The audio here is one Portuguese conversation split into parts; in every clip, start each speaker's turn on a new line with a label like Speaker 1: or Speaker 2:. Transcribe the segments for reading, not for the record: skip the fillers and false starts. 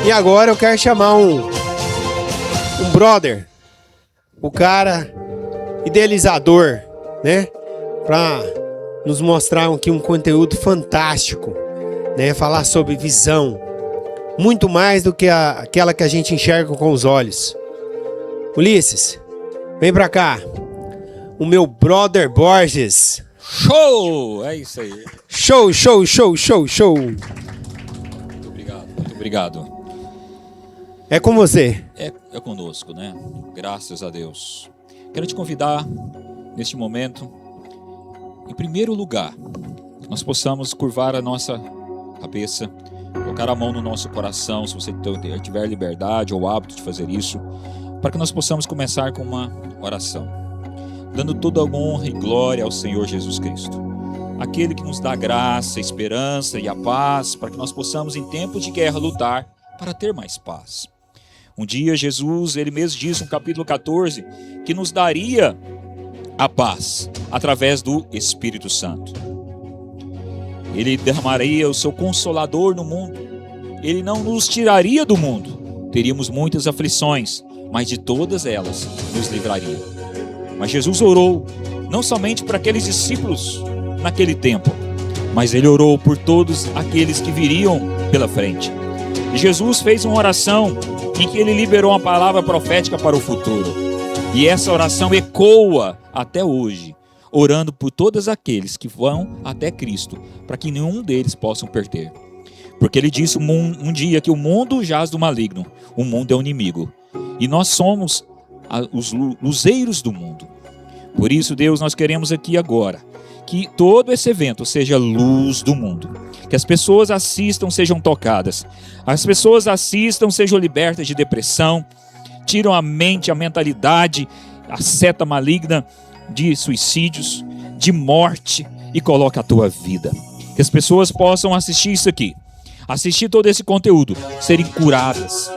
Speaker 1: E agora eu quero chamar um brother, o cara idealizador, né? Pra nos mostrar aqui um conteúdo fantástico, né? Falar sobre visão, muito mais do que aquela que a gente enxerga com os olhos. Ulisses, vem pra cá. O meu brother Borges.
Speaker 2: Show! É isso aí.
Speaker 1: Show, show, show, show, show.
Speaker 2: Muito obrigado, muito obrigado.
Speaker 1: É com você.
Speaker 2: É conosco, né? Graças a Deus. Quero te convidar, neste momento, em primeiro lugar, que nós possamos curvar a nossa cabeça, colocar a mão no nosso coração, se você tiver liberdade ou hábito de fazer isso, para que nós possamos começar com uma oração, dando toda a honra e glória ao Senhor Jesus Cristo, aquele que nos dá graça, esperança e a paz, para que nós possamos, em tempos de guerra, lutar para ter mais paz. Um dia Jesus, ele mesmo disse no capítulo 14, que nos daria a paz através do Espírito Santo. Ele derramaria o seu consolador no mundo. Ele não nos tiraria do mundo. Teríamos muitas aflições, mas de todas elas nos livraria. Mas Jesus orou não somente para aqueles discípulos naquele tempo, mas ele orou por todos aqueles que viriam pela frente. E Jesus fez uma oração em que ele liberou uma palavra profética para o futuro. E essa oração ecoa até hoje, orando por todos aqueles que vão até Cristo, para que nenhum deles possam perder. Porque ele disse um dia que o mundo jaz do maligno, o mundo é o inimigo. E nós somos os luzeiros do mundo. Por isso, Deus, nós queremos aqui agora que todo esse evento seja luz do mundo. Que as pessoas assistam, sejam tocadas. As pessoas assistam, sejam libertas de depressão. Tiram a mente, a mentalidade, a seta maligna de suicídios, de morte e coloca a tua vida. Que as pessoas possam assistir isso aqui. Assistir todo esse conteúdo, serem curadas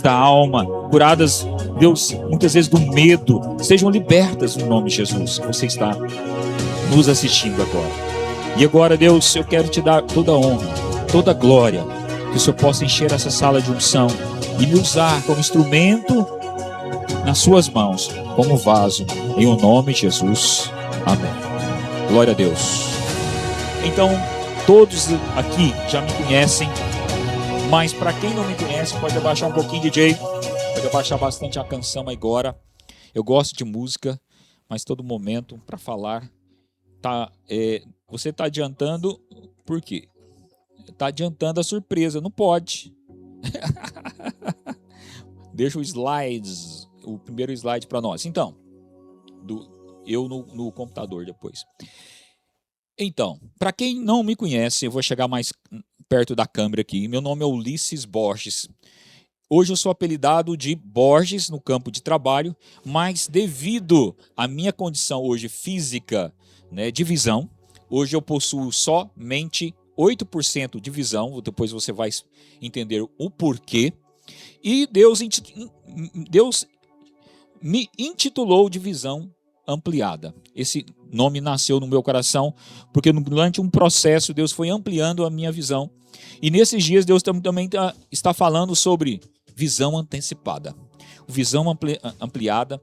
Speaker 2: da alma, curadas, Deus, muitas vezes do medo, sejam libertas no nome de Jesus. Você está nos assistindo agora. E agora, Deus, eu quero te dar toda a honra, toda a glória, que o Senhor possa encher essa sala de unção e me usar como instrumento nas suas mãos, como vaso, em o nome de Jesus. Amém. Glória a Deus. Então, todos aqui já me conhecem, mas para quem não me conhece, pode abaixar um pouquinho, DJ. Pode abaixar bastante a canção agora. Eu gosto de música, mas todo momento para falar você está adiantando. Por quê? Está adiantando a surpresa. Não pode. Deixa o primeiro slide para nós. Então, eu no computador depois. Então, para quem não me conhece, eu vou chegar mais perto da câmera aqui. Meu nome é Ulisses Borges. Hoje eu sou apelidado de Borges no campo de trabalho, mas devido à minha condição hoje física, né, de visão, hoje eu possuo somente 8% de visão, depois você vai entender o porquê. E Deus me intitulou de visão ampliada. Esse nome nasceu no meu coração, porque durante um processo Deus foi ampliando a minha visão. E nesses dias Deus também está falando sobre visão antecipada. Visão ampliada.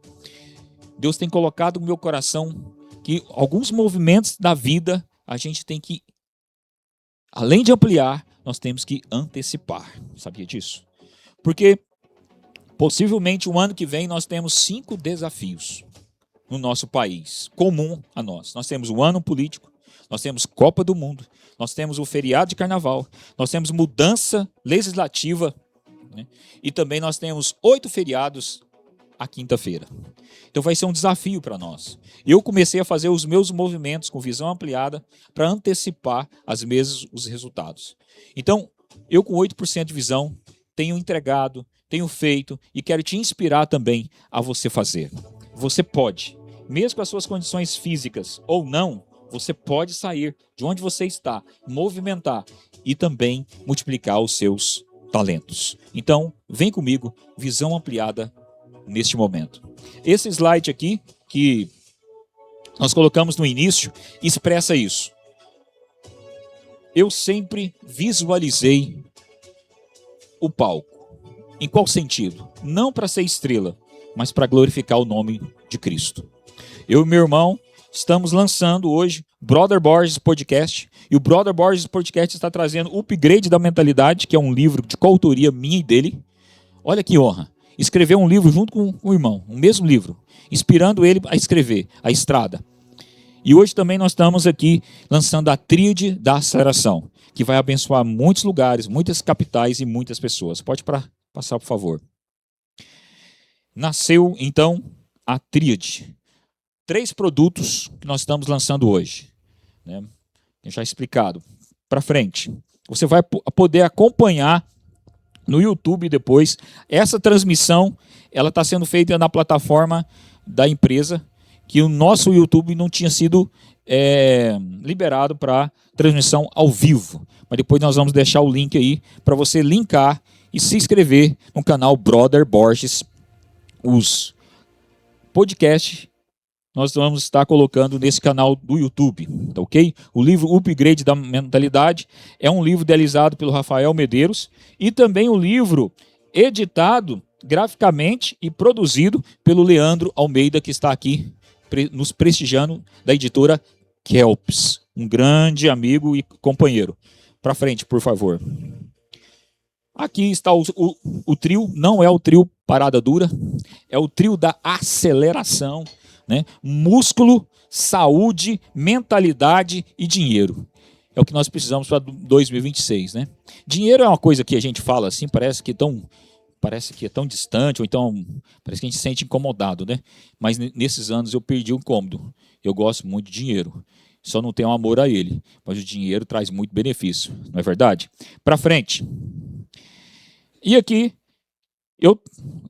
Speaker 2: Deus tem colocado no meu coração que alguns movimentos da vida a gente tem que, além de ampliar, nós temos que antecipar. Sabia disso? Porque possivelmente o ano que vem nós temos 5 desafios no nosso país, comum a nós. Nós temos o ano político, nós temos Copa do Mundo, nós temos o feriado de carnaval, nós temos mudança legislativa, né? E também nós temos 8 feriados à quinta-feira. Então vai ser um desafio para nós. Eu comecei a fazer os meus movimentos com visão ampliada para antecipar às vezes os resultados. Então, eu com 8% de visão tenho entregado, tenho feito e quero te inspirar também a você fazer. Você pode, mesmo com as suas condições físicas ou não, você pode sair de onde você está, movimentar e também multiplicar os seus talentos. Então, vem comigo, visão ampliada neste momento. Esse slide aqui, que nós colocamos no início, expressa isso. Eu sempre visualizei o palco. Em qual sentido? Não para ser estrela, mas para glorificar o nome de Cristo. Eu e meu irmão estamos lançando hoje Brother Borges Podcast, e o Brother Borges Podcast está trazendo o Upgrade da Mentalidade, que é um livro de coautoria minha e dele. Olha que honra, escrever um livro junto com o irmão, o mesmo livro, inspirando ele a escrever, A Estrada. E hoje também nós estamos aqui lançando a Tríade da Aceleração, que vai abençoar muitos lugares, muitas capitais e muitas pessoas. Pode passar, por favor. Nasceu, então, a Tríade. 3 produtos que nós estamos lançando hoje, né? Já explicado. Para frente. Você vai poder acompanhar no YouTube depois. Essa transmissão, ela está sendo feita na plataforma da empresa, que o nosso YouTube não tinha sido liberado para transmissão ao vivo. Mas depois nós vamos deixar o link aí para você linkar e se inscrever no canal Brother Borges. Os podcasts nós vamos estar colocando nesse canal do YouTube, tá ok? O livro Upgrade da Mentalidade é um livro idealizado pelo Rafael Medeiros e também o livro editado graficamente e produzido pelo Leandro Almeida, que está aqui nos prestigiando, da editora Kelps, um grande amigo e companheiro. Para frente, por favor. Aqui está o trio, não é o trio parada dura, é o trio da aceleração, né? Músculo, saúde, mentalidade e dinheiro. É o que nós precisamos para 2026, né? Dinheiro é uma coisa que a gente fala assim, parece que é tão distante, ou então parece que a gente se sente incomodado, né? Mas nesses anos eu perdi o incômodo. Eu gosto muito de dinheiro, só não tenho amor a ele, mas o dinheiro traz muito benefício, não é verdade? Para frente. E aqui eu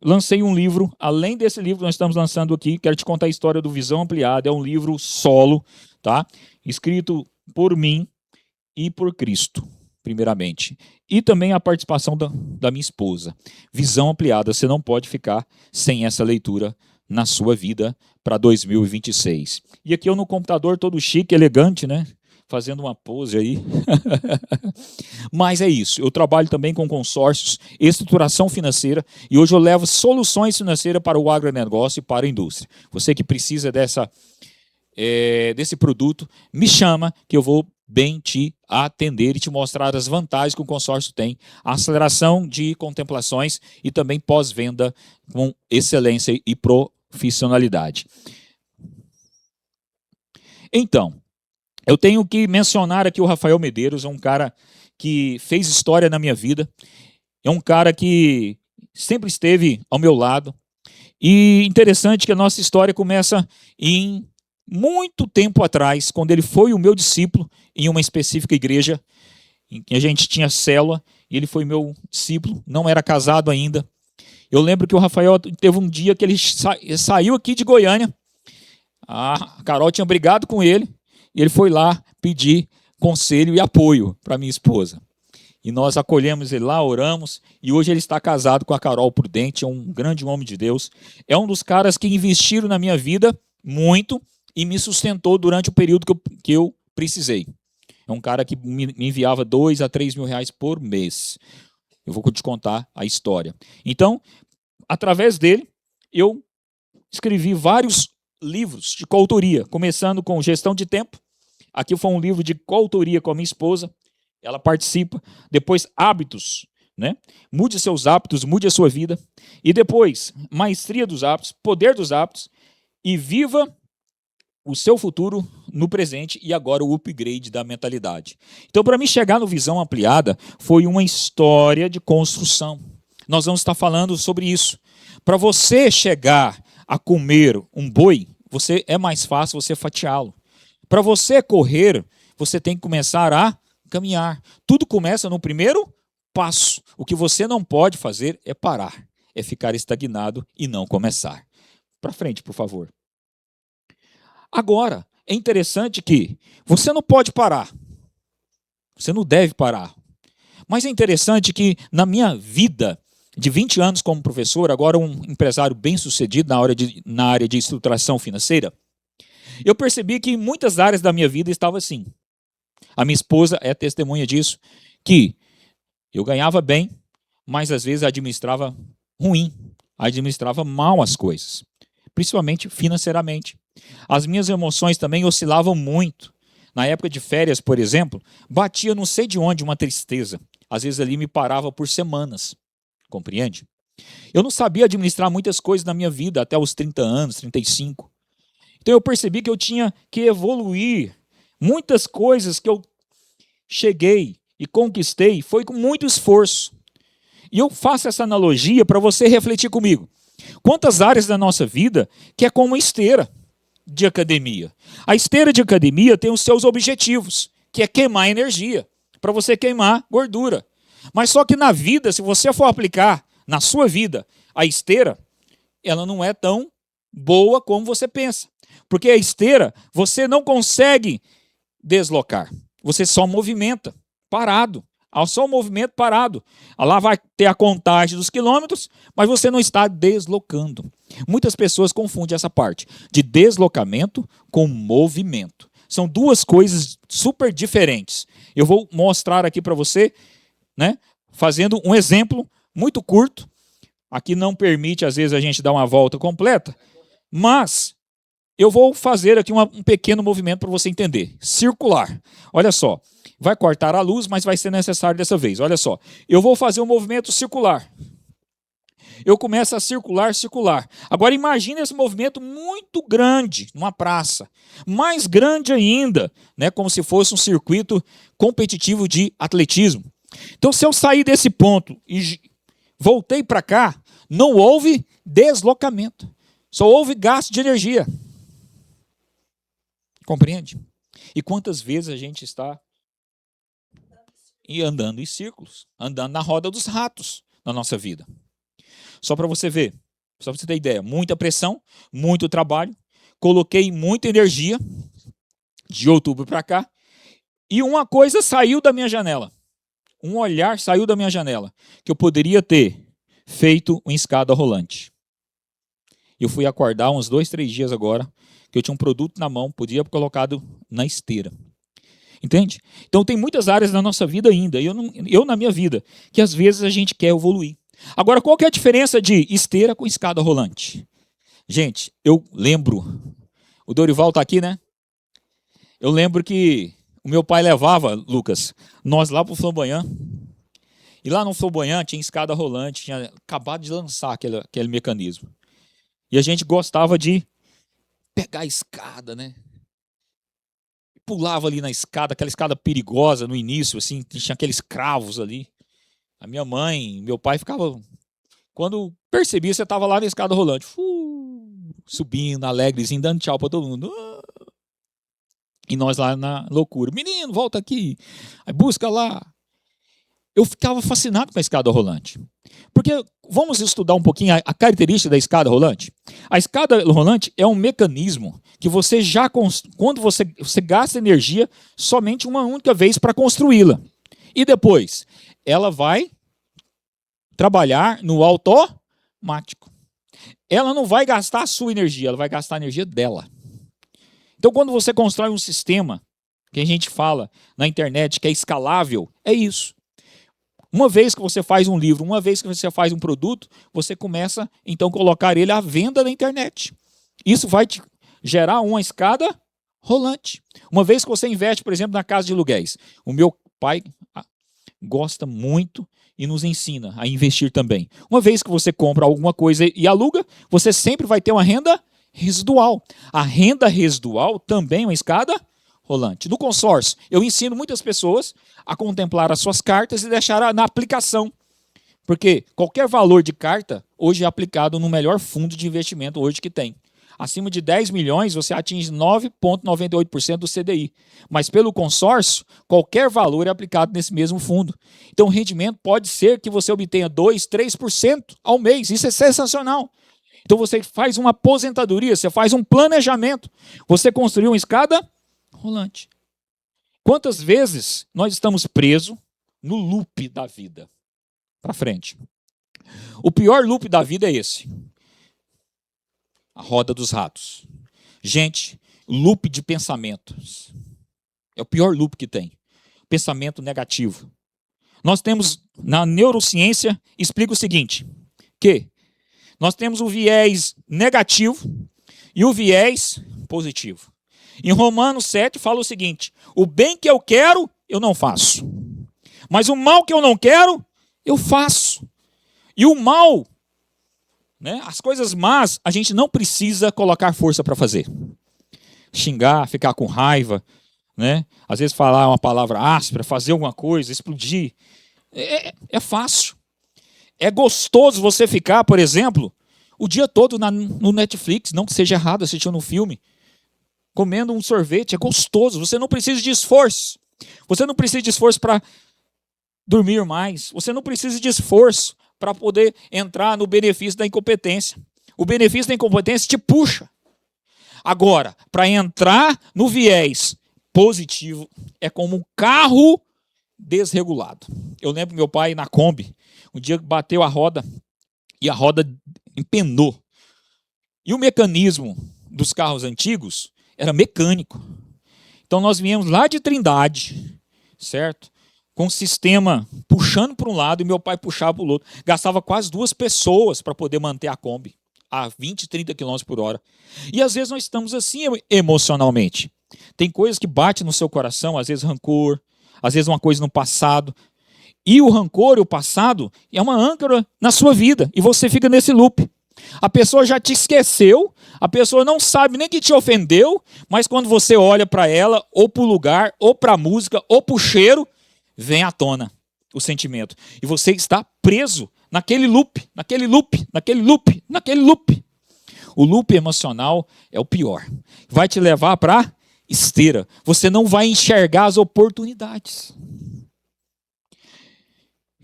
Speaker 2: lancei um livro, além desse livro que nós estamos lançando aqui, quero te contar a história do Visão Ampliada, é um livro solo, tá? Escrito por mim e por Cristo, primeiramente. E também a participação da minha esposa. Visão Ampliada, você não pode ficar sem essa leitura na sua vida para 2026. E aqui eu no computador todo chique, elegante, né? Fazendo uma pose aí. Mas é isso, eu trabalho também com consórcios, estruturação financeira, e hoje eu levo soluções financeiras para o agronegócio e para a indústria. Você que precisa desse produto, me chama que eu vou bem te atender e te mostrar as vantagens que o consórcio tem, a aceleração de contemplações e também pós-venda com excelência e profissionalidade. Então, eu tenho que mencionar aqui o Rafael Medeiros, é um cara que fez história na minha vida, é um cara que sempre esteve ao meu lado, e interessante que a nossa história começa em muito tempo atrás, quando ele foi o meu discípulo em uma específica igreja, em que a gente tinha célula, e ele foi meu discípulo, não era casado ainda. Eu lembro que o Rafael teve um dia que ele saiu aqui de Goiânia, a Carol tinha brigado com ele, e ele foi lá pedir conselho e apoio para minha esposa. E nós acolhemos ele lá, oramos, e hoje ele está casado com a Carol Prudente, é um grande homem de Deus. É um dos caras que investiram na minha vida muito e me sustentou durante o período que eu precisei. É um cara que me enviava 2 a 3 mil reais por mês. Eu vou te contar a história. Então, através dele, eu escrevi vários livros de coautoria, começando com Gestão de Tempo. Aqui foi um livro de coautoria com a minha esposa, ela participa. Depois, Hábitos, né? Mude seus hábitos, mude a sua vida. E depois, Maestria dos Hábitos, Poder dos Hábitos e Viva o seu futuro no presente e agora o upgrade da mentalidade. Então, para mim chegar no Visão Ampliada, foi uma história de construção. Nós vamos estar falando sobre isso. Para você chegar a comer um boi, é mais fácil você fatiá-lo. Para você correr, você tem que começar a caminhar. Tudo começa no primeiro passo. O que você não pode fazer é parar, é ficar estagnado e não começar. Para frente, por favor. Agora, é interessante que você não pode parar. Você não deve parar. Mas é interessante que na minha vida de 20 anos como professor, agora um empresário bem-sucedido na área de estruturação financeira, eu percebi que em muitas áreas da minha vida estava assim. A minha esposa é testemunha disso, que eu ganhava bem, mas às vezes administrava ruim, administrava mal as coisas, principalmente financeiramente. As minhas emoções também oscilavam muito. Na época de férias, por exemplo, batia não sei de onde uma tristeza. Às vezes ali me parava por semanas, compreende? Eu não sabia administrar muitas coisas na minha vida até os 30 anos, 35. Então eu percebi que eu tinha que evoluir. Muitas coisas que eu cheguei e conquistei foi com muito esforço. E eu faço essa analogia para você refletir comigo. Quantas áreas da nossa vida que é como uma esteira de academia? A esteira de academia tem os seus objetivos, que é queimar energia, para você queimar gordura. Mas só que na vida, se você for aplicar na sua vida a esteira, ela não é tão boa como você pensa. Porque a esteira, você não consegue deslocar. Você só movimenta, parado. Só o movimento parado. Lá vai ter a contagem dos quilômetros, mas você não está deslocando. Muitas pessoas confundem essa parte de deslocamento com movimento. São duas coisas super diferentes. Eu vou mostrar aqui para você, né, fazendo um exemplo muito curto. Aqui não permite, às vezes, a gente dar uma volta completa, mas eu vou fazer aqui um pequeno movimento para você entender. Circular. Olha só. Vai cortar a luz, mas vai ser necessário dessa vez. Olha só. Eu vou fazer um movimento circular. Eu começo a circular, circular. Agora imagine esse movimento muito grande, numa praça. Mais grande ainda, né, como se fosse um circuito competitivo de atletismo. Então, se eu sair desse ponto e voltei para cá, não houve deslocamento. Só houve gasto de energia. Compreende? E quantas vezes a gente está andando em círculos, andando na roda dos ratos na nossa vida. Só para você ver, só para você ter ideia, muita pressão, muito trabalho, coloquei muita energia de outubro para cá, e uma coisa saiu da minha janela. Um olhar saiu da minha janela, que eu poderia ter feito uma escada rolante. Eu fui acordar uns 2, 3 dias agora, que eu tinha um produto na mão, podia ter colocado na esteira. Entende? Então tem muitas áreas na nossa vida ainda, eu na minha vida, que às vezes a gente quer evoluir. Agora, qual que é a diferença de esteira com escada rolante? Gente, eu lembro, o Dorival está aqui, né? Eu lembro que o meu pai levava, Lucas, nós lá para o Flamboyant, e lá no Flamboyant tinha escada rolante, tinha acabado de lançar aquele mecanismo. E a gente gostava de pegar a escada, né? Pulava ali na escada, aquela escada perigosa no início, assim, tinha aqueles cravos ali. A minha mãe, meu pai ficava... Quando percebia, você estava lá na escada rolante, subindo, alegrezinho, dando tchau para todo mundo. E nós lá na loucura. Menino, volta aqui. Aí busca lá. Eu ficava fascinado com a escada rolante. Porque vamos estudar um pouquinho a característica da escada rolante. A escada rolante é um mecanismo que você já, quando você gasta energia somente uma única vez para construí-la. E depois, ela vai trabalhar no automático. Ela não vai gastar a sua energia, ela vai gastar a energia dela. Então, quando você constrói um sistema, que a gente fala na internet que é escalável, é isso. Uma vez que você faz um livro, uma vez que você faz um produto, você começa, então, a colocar ele à venda na internet. Isso vai te gerar uma escada rolante. Uma vez que você investe, por exemplo, na casa de aluguéis. O meu pai gosta muito e nos ensina a investir também. Uma vez que você compra alguma coisa e aluga, você sempre vai ter uma renda residual. A renda residual também é uma escada rolante. No consórcio, eu ensino muitas pessoas a contemplar as suas cartas e deixar na aplicação. Porque qualquer valor de carta hoje é aplicado no melhor fundo de investimento hoje que tem. Acima de 10 milhões, você atinge 9,98% do CDI. Mas pelo consórcio, qualquer valor é aplicado nesse mesmo fundo. Então o rendimento pode ser que você obtenha 2%, 3% ao mês. Isso é sensacional. Então você faz uma aposentadoria, você faz um planejamento. Você construiu uma escada rolante. Quantas vezes nós estamos presos no loop da vida? Para frente. O pior loop da vida é esse. A roda dos ratos. Gente, loop de pensamentos. É o pior loop que tem. Pensamento negativo. nós temos, na neurociência, explica o seguinte, que nós temos o viés negativo e o viés positivo. Em Romanos 7 fala o seguinte, o bem que eu quero, eu não faço. Mas o mal que eu não quero, eu faço. E o mal, né, as coisas más, a gente não precisa colocar força para fazer. Xingar, ficar com raiva, né? Às vezes falar uma palavra áspera, fazer alguma coisa, explodir. É fácil. É gostoso você ficar, por exemplo, o dia todo no Netflix, não que seja errado assistindo um filme, comendo um sorvete, é gostoso. Você não precisa de esforço. Você não precisa de esforço para dormir mais. Você não precisa de esforço para poder entrar no benefício da incompetência. O benefício da incompetência te puxa. Agora, para entrar no viés positivo, é como um carro desregulado. Eu lembro meu pai na Kombi, um dia bateu a roda e a roda empenou. E o mecanismo dos carros antigos era mecânico. Então nós viemos lá de Trindade, certo? Com o sistema puxando para um lado e meu pai puxava para o outro. Gastava quase 2 pessoas para poder manter a Kombi a 20, 30 km por hora. E às vezes nós estamos assim emocionalmente. Tem coisas que batem no seu coração, às vezes rancor, às vezes uma coisa no passado. E o rancor e o passado é uma âncora na sua vida. E você fica nesse loop. A pessoa já te esqueceu, a pessoa não sabe nem que te ofendeu, mas quando você olha para ela, ou para o lugar, ou para a música, ou para o cheiro, vem à tona o sentimento. E você está preso naquele loop, naquele loop, naquele loop, naquele loop. O loop emocional é o pior. Vai te levar para esteira. Você não vai enxergar as oportunidades.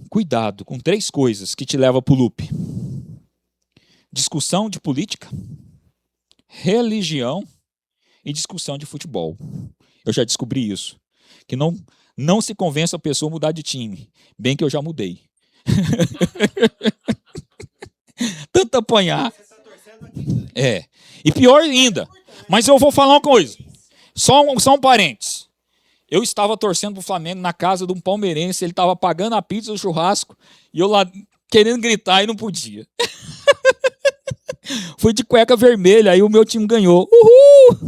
Speaker 2: Cuidado com 3 coisas que te levam para o loop. Discussão de política, religião e discussão de futebol. Eu já descobri isso. Que não se convença a pessoa a mudar de time. Bem que eu já mudei. Tanto apanhar. E pior ainda. Mas eu vou falar uma coisa. Só um parênteses. Eu estava torcendo pro Flamengo na casa de um palmeirense. Ele estava pagando a pizza, o churrasco. E eu lá querendo gritar e não podia. Fui de cueca vermelha. Aí o meu time ganhou. Uhul!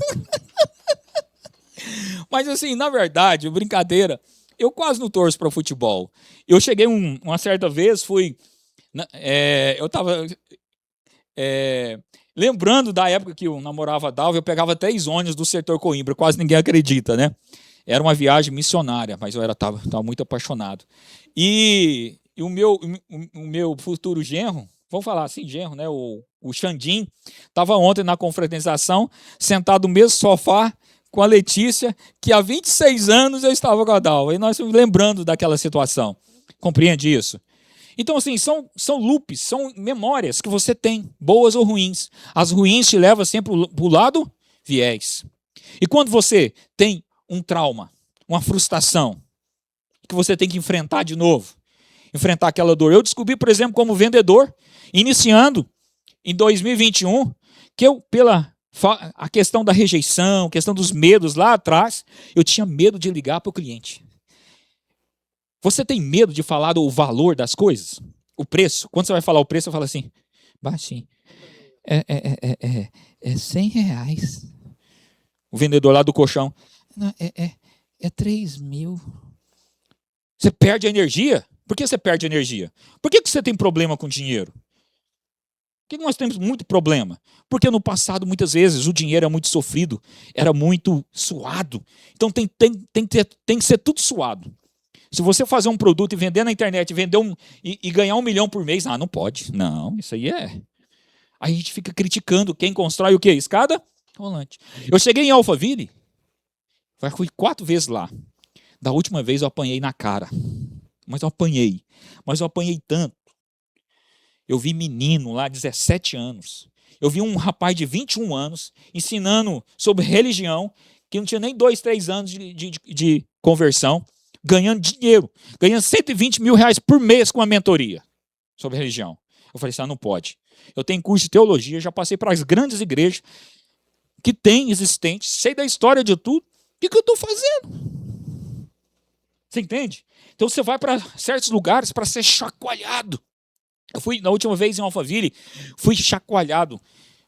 Speaker 2: Mas assim, na verdade, brincadeira, eu quase não torço para futebol. Eu cheguei uma certa vez, eu estava lembrando da época que eu namorava a Dalva, eu pegava 3 ônibus do setor Coimbra, quase ninguém acredita, né? Era uma viagem missionária, mas eu tava muito apaixonado. E o meu futuro genro, vamos falar assim, genro, né? O Xandim, estava ontem na confraternização, sentado no mesmo sofá, com a Letícia, que há 26 anos eu estava com a Dalva. E nós estamos lembrando daquela situação. Compreende isso? Então, assim, são loops, são memórias que você tem, boas ou ruins. As ruins te levam sempre para o lado viés. E quando você tem um trauma, uma frustração, que você tem que enfrentar de novo, enfrentar aquela dor. Eu descobri, por exemplo, como vendedor, iniciando em 2021, que eu, a questão da rejeição, a questão dos medos lá atrás, eu tinha medo de ligar para o cliente. Você tem medo de falar o valor das coisas? O preço? Quando você vai falar o preço, você fala assim, baixinho. É R$100. O vendedor lá do colchão, não, é 3.000. Você perde a energia? Por que você perde a energia? Por que você tem problema com dinheiro? Por que nós temos muito problema? Porque no passado, muitas vezes, o dinheiro é muito sofrido, era muito suado. Então tem que ser tudo suado. Se você fazer um produto e vender na internet, e ganhar 1 milhão por mês, não pode. Não, isso aí é... Aí a gente fica criticando quem constrói o quê? Escada rolante. Eu cheguei em Alphaville, fui 4 vezes lá. Da última vez eu apanhei na cara. Mas eu apanhei tanto. Eu vi menino lá, 17 anos. Eu vi um rapaz de 21 anos ensinando sobre religião, que não tinha nem 2, 3 anos de conversão, ganhando dinheiro, ganhando R$120 mil por mês com a mentoria sobre religião. Eu falei assim, não pode. Eu tenho curso de teologia, já passei para as grandes igrejas que tem existentes, sei da história de tudo. O que eu estou fazendo? Você entende? Então você vai para certos lugares para ser chacoalhado. Eu fui, na última vez em Alphaville, fui chacoalhado.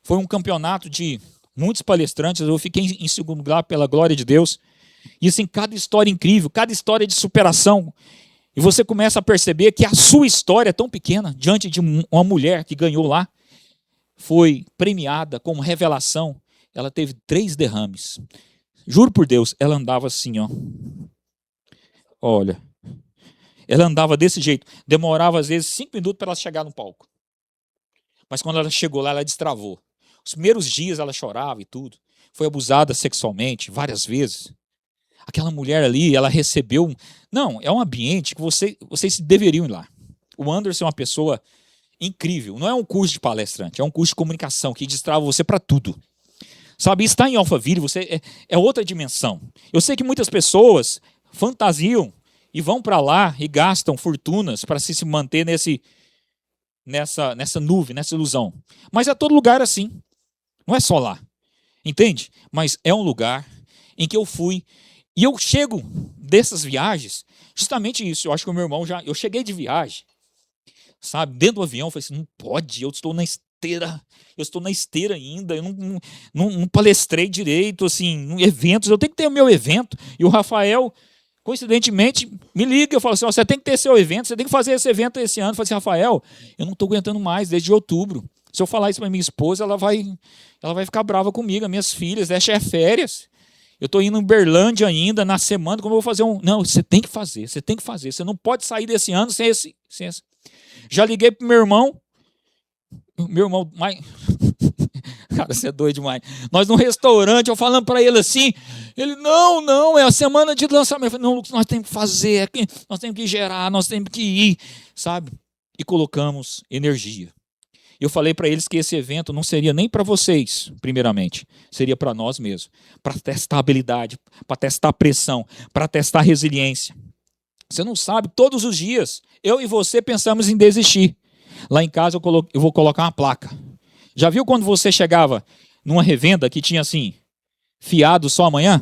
Speaker 2: Foi um campeonato de muitos palestrantes, eu fiquei em segundo lugar pela glória de Deus. E assim, cada história incrível, cada história de superação. E você começa a perceber que a sua história é tão pequena, diante de uma mulher que ganhou lá, foi premiada como revelação. Ela teve 3 derrames. Juro por Deus, ela andava assim, ó. Olha, ela andava desse jeito. Demorava às vezes 5 minutos para ela chegar no palco. Mas quando ela chegou lá, ela destravou. Os primeiros dias ela chorava e tudo. Foi abusada sexualmente várias vezes. Aquela mulher ali, ela recebeu... Não, é um ambiente que vocês deveriam ir lá. O Anderson é uma pessoa incrível. Não é um curso de palestrante, é um curso de comunicação que destrava você para tudo. Sabe, estar em Alphaville é outra dimensão. Eu sei que muitas pessoas fantasiam e vão para lá e gastam fortunas para se manter nessa nuvem, nessa ilusão. Mas é todo lugar assim. Não é só lá. Entende? Mas é um lugar em que eu fui. E eu chego dessas viagens, justamente isso. Eu acho que o meu irmão eu cheguei de viagem, sabe? Dentro do avião, eu falei assim, não pode, eu estou na esteira ainda, eu não palestrei direito, assim, em eventos, eu tenho que ter o meu evento. E o Rafael, coincidentemente, me liga, eu falo assim, você tem que ter seu evento, você tem que fazer esse evento esse ano. Eu falei assim, Rafael, eu não estou aguentando mais, desde outubro. Se eu falar isso para minha esposa, ela vai ficar brava comigo, as minhas filhas, deixa é férias. Eu estou indo em Uberlândia ainda, na semana, como eu vou fazer um... Não, você tem que fazer, você não pode sair desse ano sem esse... Já liguei pro meu irmão, cara, você é doido demais. Nós num restaurante, eu falando para ele assim, ele, não, é a semana de lançamento. Eu falei, não, Lucas, nós temos que fazer, nós temos que gerar, nós temos que ir, sabe? E colocamos energia. Eu falei para eles que esse evento não seria nem para vocês, primeiramente, seria para nós mesmos, para testar habilidade, para testar pressão, para testar resiliência. Você não sabe, todos os dias, eu e você pensamos em desistir. Lá em casa eu vou colocar uma placa. Já viu quando você chegava numa revenda que tinha assim, fiado só amanhã?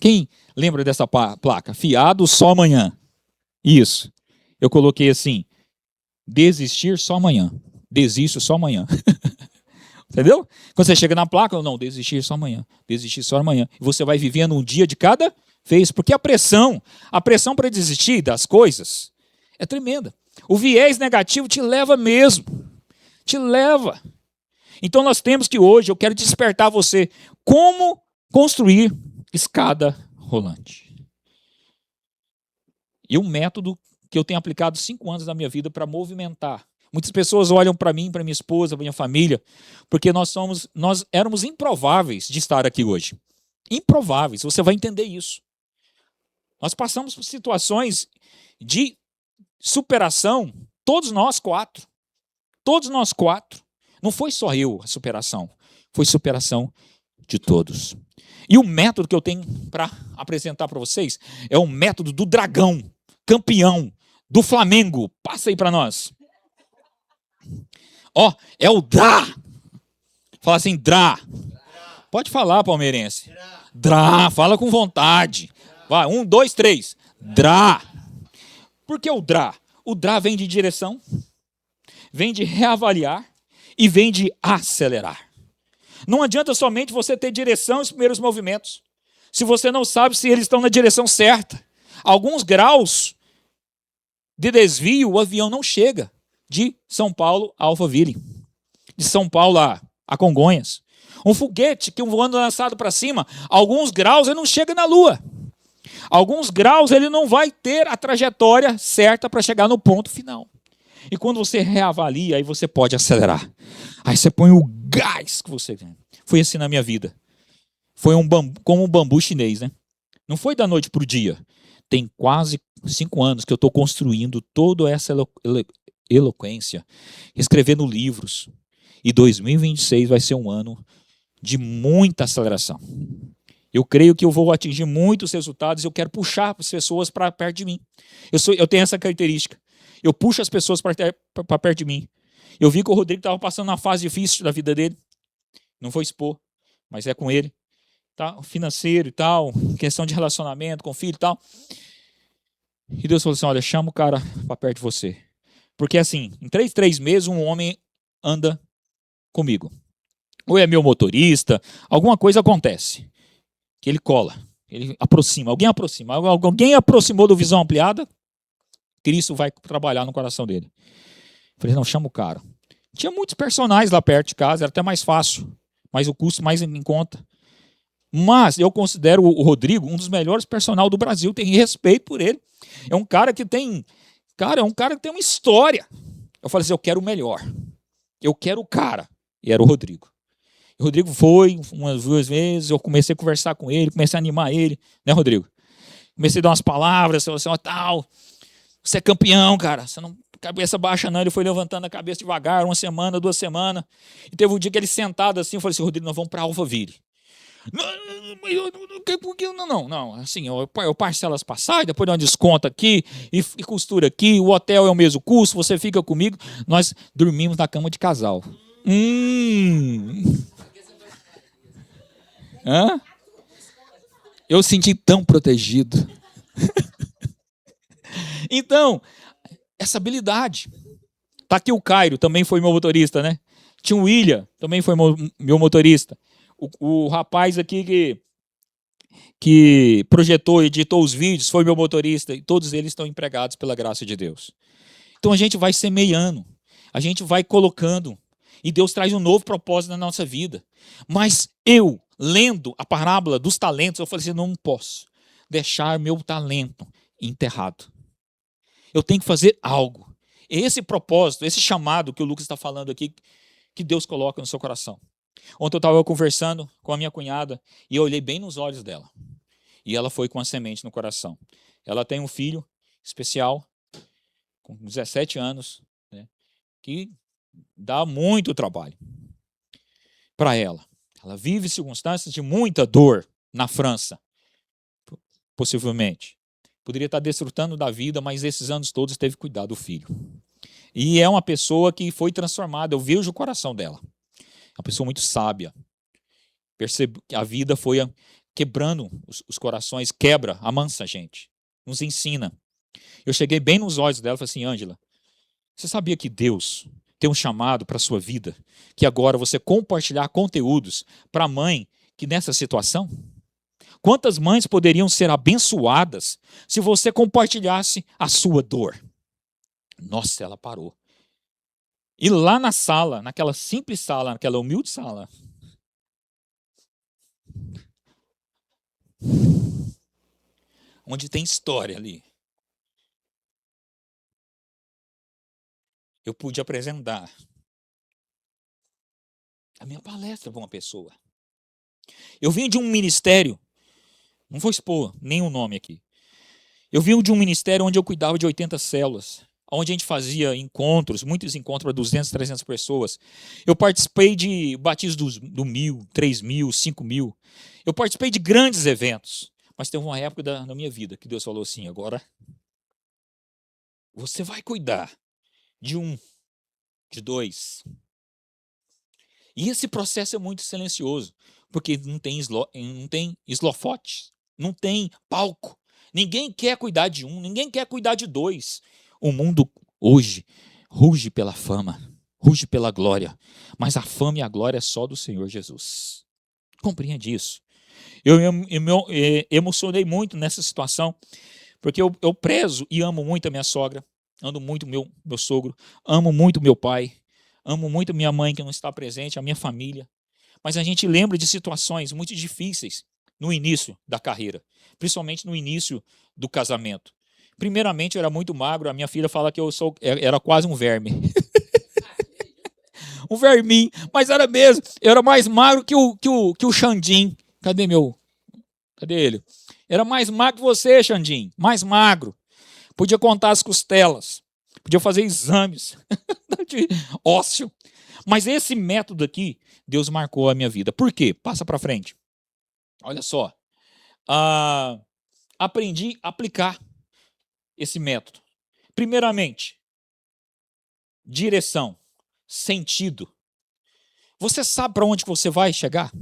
Speaker 2: Quem lembra dessa placa? Fiado só amanhã. Isso. Eu coloquei assim, desistir só amanhã. Desisto só amanhã. Entendeu? Quando você chega na placa, não, desistir só amanhã. Desistir só amanhã. E você vai vivendo um dia de cada vez. Porque a pressão para desistir das coisas é tremenda. O viés negativo te leva mesmo. Te leva. Então nós temos que hoje, eu quero despertar você, como construir escada rolante. E um método que eu tenho aplicado 5 anos da minha vida para movimentar. Muitas pessoas olham para mim, para minha esposa, para minha família, porque nós éramos improváveis de estar aqui hoje. Improváveis, você vai entender isso. Nós passamos por situações de superação, todos nós 4. Todos nós 4. Não foi só eu a superação, foi superação de todos. E o método que eu tenho para apresentar para vocês é o método do dragão, campeão, do Flamengo. Passa aí para nós. Ó, é o DRA. Fala assim, DRA. Pode falar, palmeirense. DRA, fala com vontade. Vai, 1, 2, 3. DRA. Por que o DRA? O DRA vem de direção, vem de reavaliar e vem de acelerar. Não adianta somente você ter direção nos primeiros movimentos, se você não sabe se eles estão na direção certa. Alguns graus de desvio, o avião não chega de São Paulo a Alphaville, de São Paulo a Congonhas. Um foguete que voando lançado para cima, alguns graus ele não chega na Lua. Alguns graus ele não vai ter a trajetória certa para chegar no ponto final. E quando você reavalia, aí você pode acelerar. Aí você põe o gás que você tem. Foi assim na minha vida. Foi como um bambu chinês, né? Não foi da noite para o dia. Tem quase 5 anos que eu estou construindo toda essa eloquência, escrevendo livros. E 2026 vai ser um ano de muita aceleração. Eu creio que eu vou atingir muitos resultados e eu quero puxar as pessoas para perto de mim. Eu tenho essa característica. Eu puxo as pessoas para perto de mim. Eu vi que o Rodrigo estava passando uma fase difícil da vida dele. Não vou expor, mas é com ele. Tá? Financeiro e tal, questão de relacionamento com o filho e tal. E Deus falou assim, olha, chama o cara para perto de você. Porque assim, em 3 meses um homem anda comigo. Ou é meu motorista, alguma coisa acontece. Que ele cola, ele aproxima, alguém aproximou do Visão Ampliada, Cristo vai trabalhar no coração dele. Falei, não, chama o cara. Tinha muitos personagens lá perto de casa, era até mais fácil, mas o custo mais em conta. Mas eu considero o Rodrigo um dos melhores personagens do Brasil, tenho respeito por ele. É um cara que tem, uma história. Eu falei assim, eu quero o melhor. Eu quero o cara. E era o Rodrigo. O Rodrigo foi umas 2 vezes, eu comecei a conversar com ele, comecei a animar ele, né, Rodrigo? Comecei a dar umas palavras, assim, ó, tal, você é campeão, cara, você não cabeça baixa não. Ele foi levantando a cabeça devagar, 1 semana, 2 semanas, e teve um dia que ele sentado assim, eu falei assim, Rodrigo, nós vamos para Alphaville. Não, assim, eu parcelo as passagens, depois dou um desconto aqui, e costura aqui, o hotel é o mesmo custo, você fica comigo, nós dormimos na cama de casal. Hã? Eu senti tão protegido. Então, essa habilidade. Tá aqui o Cairo, também foi meu motorista, né? Tinha o William, também foi meu motorista. O rapaz aqui que projetou e editou os vídeos foi meu motorista. E todos eles estão empregados pela graça de Deus. Então a gente vai semeando, a gente vai colocando. E Deus traz um novo propósito na nossa vida. Mas eu, lendo a parábola dos talentos, eu falei assim, não posso deixar meu talento enterrado. Eu tenho que fazer algo. Esse propósito, esse chamado que o Lucas está falando aqui, que Deus coloca no seu coração. Ontem eu estava conversando com a minha cunhada e eu olhei bem nos olhos dela. E ela foi com a semente no coração. Ela tem um filho especial, com 17 anos, né, que dá muito trabalho para ela. Ela vive circunstâncias de muita dor na França, possivelmente. Poderia estar desfrutando da vida, mas esses anos todos teve que cuidar do filho. E é uma pessoa que foi transformada, eu vejo o coração dela. Uma pessoa muito sábia. Percebo que a vida foi quebrando os corações, quebra, amansa a gente. Nos ensina. Eu cheguei bem nos olhos dela e falei assim, Ângela, você sabia que Deus tem um chamado para a sua vida, que agora você compartilhar conteúdos para a mãe que nessa situação? Quantas mães poderiam ser abençoadas se você compartilhasse a sua dor? Nossa, ela parou. E lá na sala, naquela simples sala, naquela humilde sala, onde tem história ali, eu pude apresentar a minha palestra para uma pessoa. Eu vim de um ministério, não vou expor nenhum nome aqui. Eu vim de um ministério onde eu cuidava de 80 células, onde a gente fazia encontros, muitos encontros para 200, 300 pessoas. Eu participei de batismos do 1.000, 3.000, 5.000. Eu participei de grandes eventos. Mas teve uma época da minha vida que Deus falou assim, agora você vai cuidar de 1, de 2. E esse processo é muito silencioso, porque não tem eslofotes, não tem palco. Ninguém quer cuidar de 1, ninguém quer cuidar de 2. O mundo hoje ruge pela fama, ruge pela glória, mas a fama e a glória é só do Senhor Jesus. Compreende isso. Eu me emocionei muito nessa situação, porque eu prezo e amo muito a minha sogra, amo muito meu sogro, amo muito meu pai, amo muito minha mãe que não está presente, a minha família. Mas a gente lembra de situações muito difíceis no início da carreira, principalmente no início do casamento. Primeiramente, eu era muito magro, a minha filha fala que eu era quase um verme. Um verminho, mas era mesmo. Eu era mais magro que o Xandim. Cadê ele? Era mais magro que você, Xandim. Mais magro. Podia contar as costelas. Podia fazer exames de ósseo. Mas esse método aqui, Deus marcou a minha vida. Por quê? Passa para frente. Olha só. Aprendi a aplicar esse método. Primeiramente, direção, sentido. Você sabe para onde você vai chegar?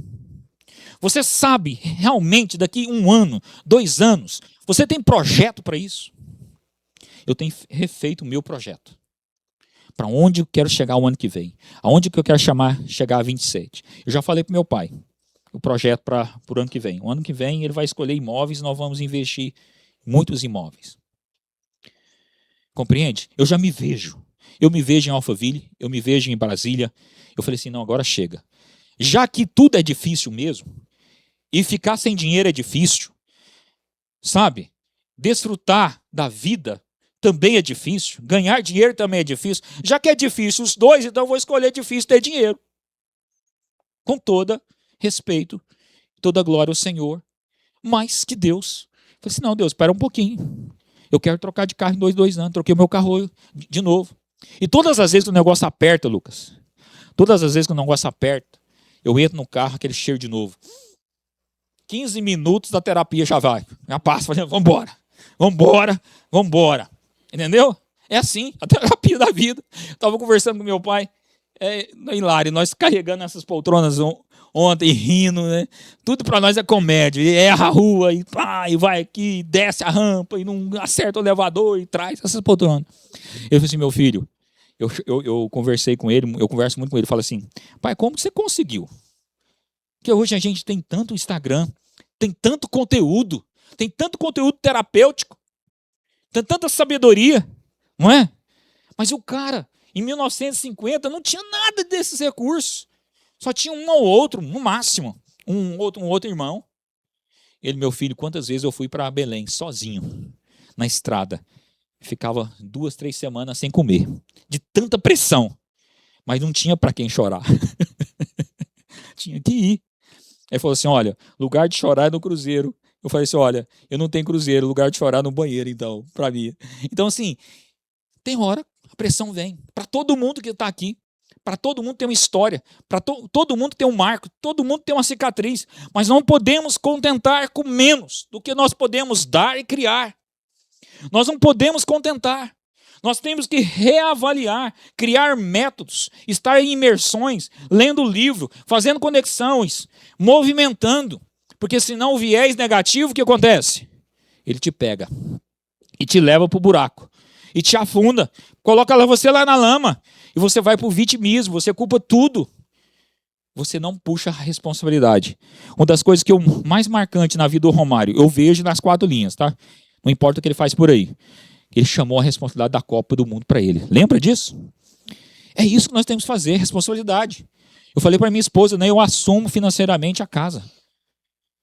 Speaker 2: Você sabe realmente daqui 1 ano, 2 anos, você tem projeto para isso? eu tenho refeito o meu projeto. Para onde eu quero chegar o ano que vem. Aonde que eu quero chegar a 27. Eu já falei para meu pai o projeto para o ano que vem. O ano que vem ele vai escolher imóveis e nós vamos investir em muitos imóveis. Compreende? Eu já me vejo. Eu me vejo em Alphaville, eu me vejo em Brasília. Eu falei assim, não, agora chega. Já que tudo é difícil mesmo, e ficar sem dinheiro é difícil, sabe? Desfrutar da vida também é difícil, ganhar dinheiro também é difícil. Já que é difícil os dois, então eu vou escolher difícil ter dinheiro. Com todo respeito, toda glória ao Senhor, mas que Deus. Eu falei assim, não, Deus, espera um pouquinho. Eu quero trocar de carro em 2 anos, troquei o meu carro de novo. E todas as vezes que o negócio aperta, Lucas, todas as vezes que o negócio aperta, eu entro no carro, aquele cheiro de novo. 15 minutos da terapia já vai. Já passa, falando, vambora. Entendeu? É assim, a terapia da vida. Estava conversando com meu pai, Hilário, nós carregando essas poltronas ontem, rindo, né? Tudo para nós é comédia. E erra a rua, e vai aqui, desce a rampa, e não acerta o elevador, e traz essas poltronas. Eu falei assim, meu filho, eu conversei com ele, eu converso muito com ele, falo assim, pai, como que você conseguiu? Porque hoje a gente tem tanto Instagram, tem tanto conteúdo terapêutico, tem tanta sabedoria, não é? Mas o cara, em 1950, não tinha nada desses recursos. Só tinha um ou outro, no máximo, um outro irmão. Ele, meu filho, quantas vezes eu fui para Belém, sozinho, na estrada. Ficava 2, 3 semanas sem comer, de tanta pressão. Mas não tinha para quem chorar. Tinha que ir. Ele falou assim, olha, lugar de chorar é no cruzeiro. Eu falei assim, olha, eu não tenho cruzeiro, lugar de chorar no banheiro, então, para mim. Então, assim, tem hora, a pressão vem. Para todo mundo que está aqui, para todo mundo tem uma história, para todo mundo tem um marco, todo mundo tem uma cicatriz, mas não podemos contentar com menos do que nós podemos dar e criar. Nós não podemos contentar. Nós temos que reavaliar, criar métodos, estar em imersões, lendo livro, fazendo conexões, movimentando. Porque senão o viés negativo, o que acontece? Ele te pega e te leva para o buraco. E te afunda. Coloca você lá na lama. E você vai para o vitimismo, você culpa tudo. Você não puxa a responsabilidade. Uma das coisas que eu mais marcante na vida do Romário, eu vejo nas 4 linhas, tá? Não importa o que ele faz por aí. Ele chamou a responsabilidade da Copa do Mundo para ele. Lembra disso? É isso que nós temos que fazer, responsabilidade. Eu falei para minha esposa, né, eu assumo financeiramente a casa.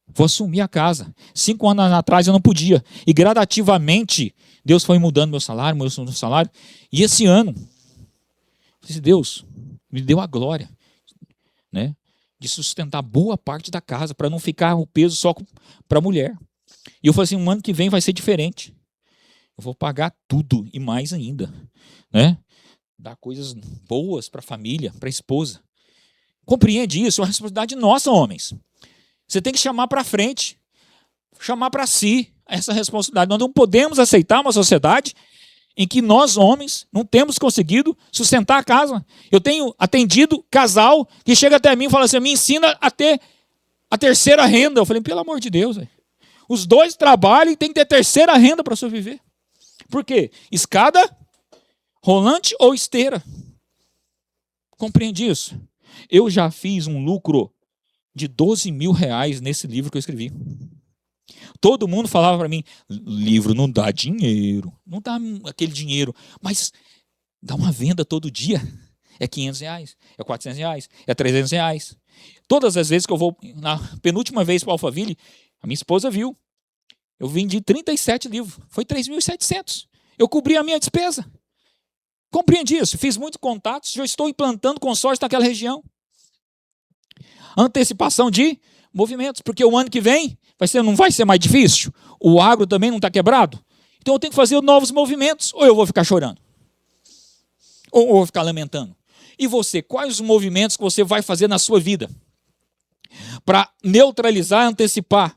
Speaker 2: Vou assumir a casa. 5 anos atrás eu não podia. E gradativamente, Deus foi mudando meu salário. E esse ano, Deus me deu a glória, né, de sustentar boa parte da casa, para não ficar o peso só para a mulher. E eu falei assim, um ano que vem vai ser diferente. Eu vou pagar tudo e mais ainda, né? Dar coisas boas para a família, para a esposa. Compreende isso? É uma responsabilidade nossa, homens. Você tem que chamar para frente, chamar para si essa responsabilidade. Nós não podemos aceitar uma sociedade em que nós, homens, não temos conseguido sustentar a casa. Eu tenho atendido casal que chega até mim e fala assim, me ensina a ter a terceira renda. Eu falei, pelo amor de Deus, véio. Os 2 trabalham e tem que ter terceira renda para sobreviver. Por quê? Escada, rolante ou esteira? Compreende isso? Eu já fiz um lucro de R$12.000 nesse livro que eu escrevi. Todo mundo falava para mim, livro não dá dinheiro, não dá aquele dinheiro, mas dá uma venda todo dia. É R$500, é R$400, é R$300. Todas as vezes que eu vou, na penúltima vez para o Alphaville, a minha esposa viu. Eu vendi 37 livros, foi 3.700. Eu cobri a minha despesa. Compreende isso? Fiz muitos contatos, já estou implantando consórcio naquela região. Antecipação de movimentos, porque o ano que vem não vai ser mais difícil? O agro também não está quebrado? Então eu tenho que fazer novos movimentos, ou eu vou ficar chorando? Ou eu vou ficar lamentando? E você, quais os movimentos que você vai fazer na sua vida? Para neutralizar, antecipar,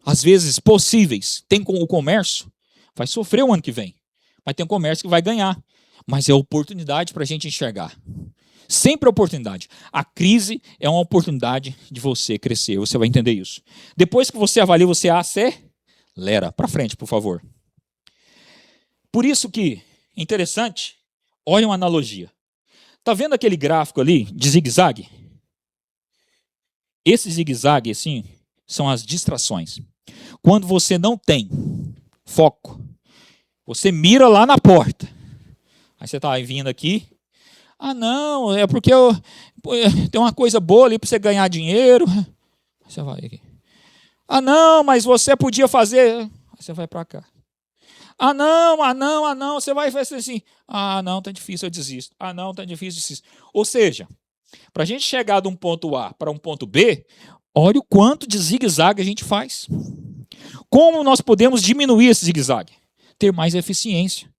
Speaker 2: às vezes possíveis. Tem com o comércio, vai sofrer o ano que vem, mas tem um comércio que vai ganhar. Mas é oportunidade para a gente enxergar. Sempre oportunidade. A crise é uma oportunidade de você crescer. Você vai entender isso. Depois que você avalia, você acelera. Para frente, por favor. Por isso que, interessante, olha uma analogia. Tá vendo aquele gráfico ali de zigue-zague? Esse zigue-zague, assim, são as distrações. Quando você não tem foco, você mira lá na porta. Aí você está vindo aqui. Ah, não, é porque tem uma coisa boa ali para você ganhar dinheiro. Aí você vai aqui. Ah, não, mas você podia fazer. Aí você vai para cá. Ah, não, você vai fazer assim. Ah, não, tá difícil, eu desisto. Ah, não, tá difícil, eu desisto. Ou seja, para a gente chegar de um ponto A para um ponto B, olha o quanto de zigue-zague a gente faz. Como nós podemos diminuir esse zigue-zague? Ter mais eficiência.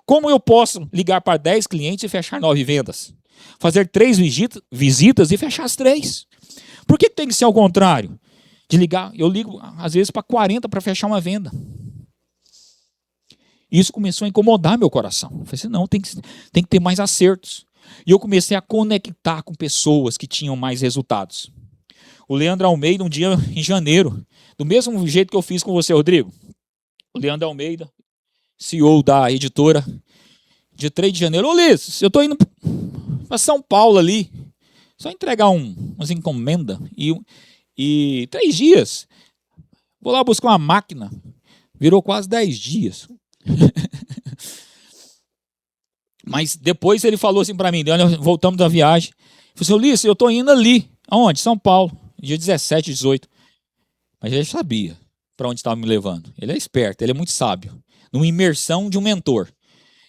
Speaker 2: Como eu posso ligar para 10 clientes e fechar 9 vendas? Fazer 3 visitas e fechar as 3? Por que tem que ser ao contrário? De ligar, eu ligo às vezes para 40 para fechar uma venda. Isso começou a incomodar meu coração. Eu falei assim, não, tem que ter mais acertos. E eu comecei a conectar com pessoas que tinham mais resultados. O Leandro Almeida, um dia em janeiro, do mesmo jeito que eu fiz com você, Rodrigo. O Leandro Almeida, CEO da editora, dia 3 de janeiro. Ô, Liz, eu estou indo para São Paulo ali, só entregar umas encomendas e 3 dias. Vou lá buscar uma máquina. Virou quase 10 dias. Mas depois ele falou assim para mim, voltamos da viagem. Ele falou assim, Ulisses, eu estou indo ali. Aonde? São Paulo. Dia 17, 18. Mas ele sabia para onde estava me levando. Ele é esperto, ele é muito sábio. Numa imersão de um mentor.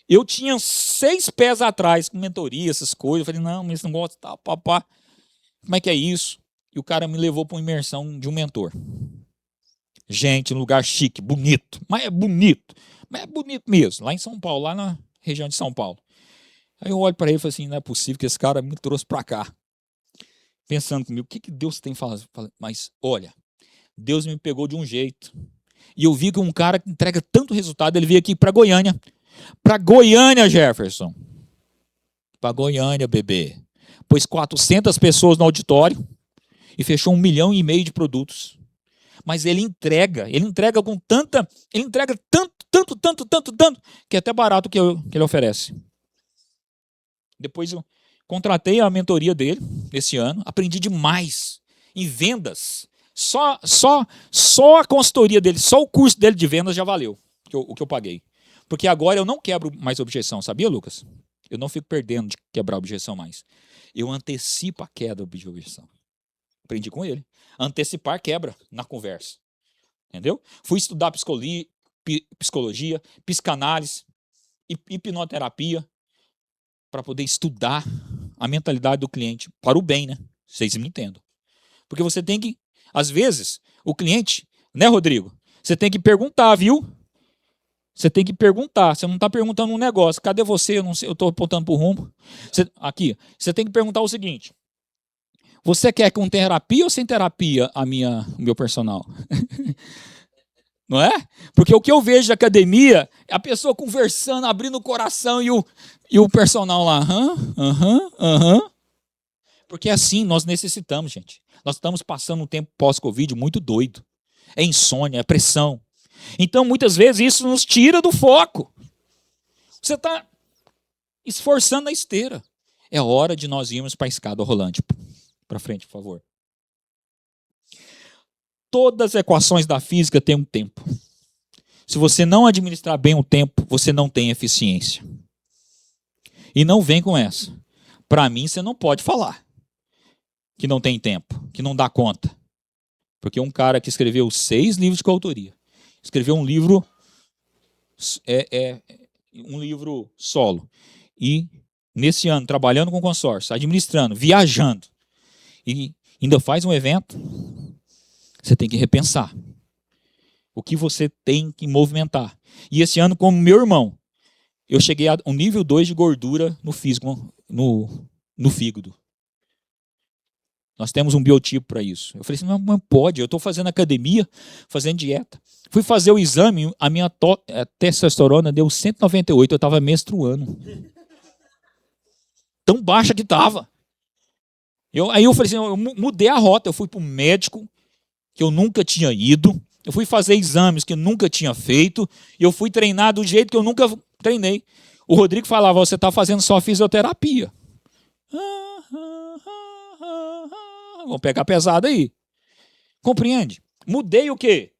Speaker 2: Eu tinha 6 pés atrás com mentoria, essas coisas. Eu falei, não, mas esse negócio tá, papá. Como é que é isso? E o cara me levou para uma imersão de um mentor. Gente, um lugar chique, bonito. Mas é bonito. Mas é bonito mesmo. Lá em São Paulo, lá na região de São Paulo. Aí eu olho para ele e falo assim, não é possível que esse cara me trouxe para cá. Pensando comigo, o que Deus tem falado? Mas, olha, Deus me pegou de um jeito. E eu vi que um cara que entrega tanto resultado, ele veio aqui para Goiânia. Para Goiânia, Jefferson. Para Goiânia, bebê. Pôs 400 pessoas no auditório e fechou 1,5 milhão de produtos. Mas ele entrega com tanta, ele entrega tanto, que é até barato que ele oferece. Depois eu contratei a mentoria dele esse ano, aprendi demais em vendas. Só a consultoria dele, só o curso dele de vendas já valeu o que eu paguei. Porque agora eu não quebro mais objeção, sabia, Lucas? Eu não fico perdendo de quebrar objeção mais. Eu antecipo a queda de objeção. Aprendi com ele. Antecipar quebra na conversa. Entendeu? Fui estudar psicologia, psicanálise, hipnoterapia, para poder estudar a mentalidade do cliente para o bem, né? Vocês me entendam. Porque você tem que, às vezes, o cliente, né, Rodrigo? Você tem que perguntar, viu? Você tem que perguntar. Você não está perguntando um negócio. Cadê você? Eu não sei, eu estou apontando para o rumo. Aqui, você tem que perguntar o seguinte. Você quer com terapia ou sem terapia o meu personal? Não é? Porque o que eu vejo de academia é a pessoa conversando, abrindo o coração e o personal lá. Porque assim nós necessitamos, gente. Nós estamos passando um tempo pós-Covid muito doido. É insônia, é pressão. Então, muitas vezes, isso nos tira do foco. Você está esforçando a esteira. É hora de nós irmos para a escada rolante. Para frente, por favor. Todas as equações da física têm um tempo. Se você não administrar bem o tempo, você não tem eficiência. E não vem com essa. Para mim, você não pode falar que não tem tempo, que não dá conta. Porque um cara que escreveu 6 livros de coautoria, escreveu um livro solo. E nesse ano, trabalhando com consórcio, administrando, viajando, e ainda faz um evento, você tem que repensar o que você tem que movimentar. E esse ano, como meu irmão, eu cheguei a um nível 2 de gordura no físico, no fígado. Nós temos um biotipo para isso. Eu falei assim, não pode, eu estou fazendo academia, fazendo dieta. Fui fazer o exame, a minha testosterona deu 198, eu estava menstruando. Tão baixa que estava. Aí eu falei assim, eu mudei a rota, eu fui para um médico que eu nunca tinha ido, eu fui fazer exames que eu nunca tinha feito, e eu fui treinar do jeito que eu nunca treinei. O Rodrigo falava, você está fazendo só fisioterapia. Vamos pegar pesado aí. Compreende? Mudei o quê?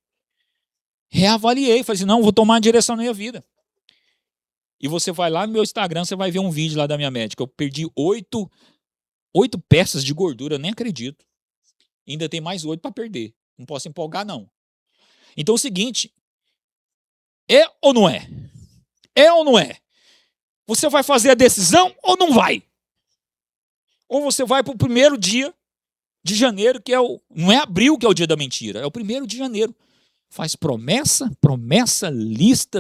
Speaker 2: Reavaliei. Falei assim, não, vou tomar uma direção na minha vida. E você vai lá no meu Instagram, você vai ver um vídeo lá da minha médica. Eu perdi 8 peças de gordura, eu nem acredito. Ainda tem mais 8 para perder. Não posso empolgar, não. Então é o seguinte, é ou não é? É ou não é? Você vai fazer a decisão ou não vai? Ou você vai para o primeiro dia de janeiro, que é não é abril que é o dia da mentira, é o 1º de janeiro. Faz promessa, lista,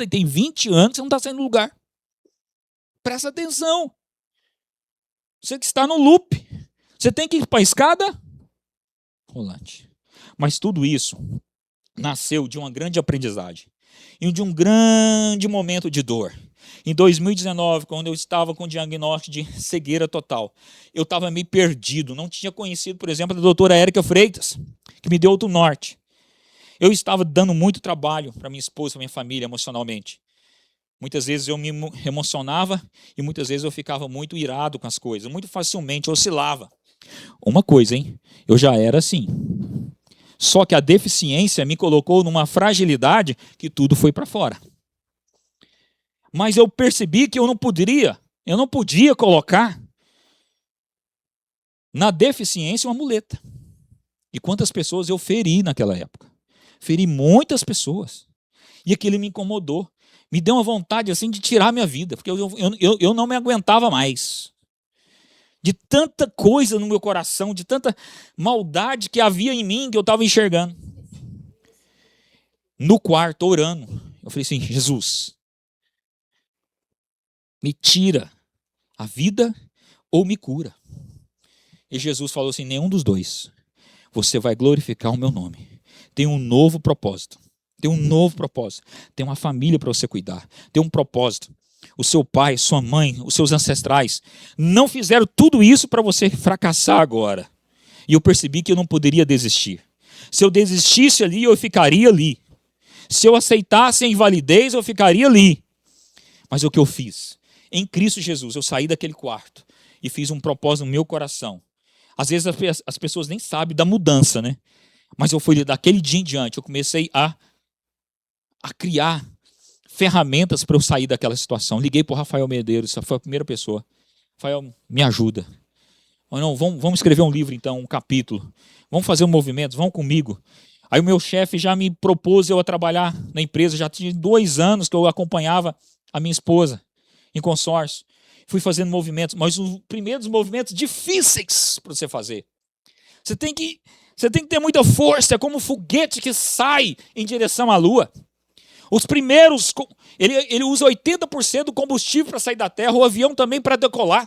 Speaker 2: e tem 20 anos você não está saindo do lugar. Presta atenção. Você que está no loop. Você tem que ir para a escada rolante. Mas tudo isso nasceu de uma grande aprendizagem e de um grande momento de dor. Em 2019, quando eu estava com o diagnóstico de cegueira total, eu estava meio perdido, não tinha conhecido, por exemplo, a doutora Érica Freitas, que me deu outro norte. Eu estava dando muito trabalho para minha esposa, para minha família, emocionalmente. Muitas vezes eu me emocionava e muitas vezes eu ficava muito irado com as coisas, muito facilmente, eu oscilava. Uma coisa, hein? Eu já era assim. Só que a deficiência me colocou numa fragilidade que tudo foi para fora. Mas eu percebi que eu não podia colocar na deficiência uma muleta. E quantas pessoas eu feri naquela época? Feri muitas pessoas. E aquilo me incomodou. Me deu uma vontade assim de tirar minha vida, porque eu não me aguentava mais. De tanta coisa no meu coração, de tanta maldade que havia em mim que eu estava enxergando. No quarto, orando, eu falei assim, Jesus, me tira a vida ou me cura. E Jesus falou assim, nenhum dos dois. Você vai glorificar o meu nome. Tem um novo propósito. Tem um novo propósito. Tem uma família para você cuidar. Tem um propósito. O seu pai, sua mãe, os seus ancestrais não fizeram tudo isso para você fracassar agora. E eu percebi que eu não poderia desistir. Se eu desistisse ali, eu ficaria ali. Se eu aceitasse a invalidez, eu ficaria ali. Mas o que eu fiz? Em Cristo Jesus, eu saí daquele quarto e fiz um propósito no meu coração. Às vezes as pessoas nem sabem da mudança, né? Mas eu fui daquele dia em diante, eu comecei a criar ferramentas para eu sair daquela situação. Liguei para o Rafael Medeiros, essa foi a primeira pessoa. Rafael, me ajuda. Não, vamos escrever um livro então, um capítulo. Vamos fazer um movimento, vão comigo. Aí o meu chefe já me propôs eu a trabalhar na empresa, já tinha 2 anos que eu acompanhava a minha esposa em consórcio. Fui fazendo movimentos, mas os primeiros movimentos difíceis para você fazer. Você tem que ter muita força, é como um foguete que sai em direção à lua. Os primeiros, ele usa 80% do combustível para sair da Terra, o avião também para decolar.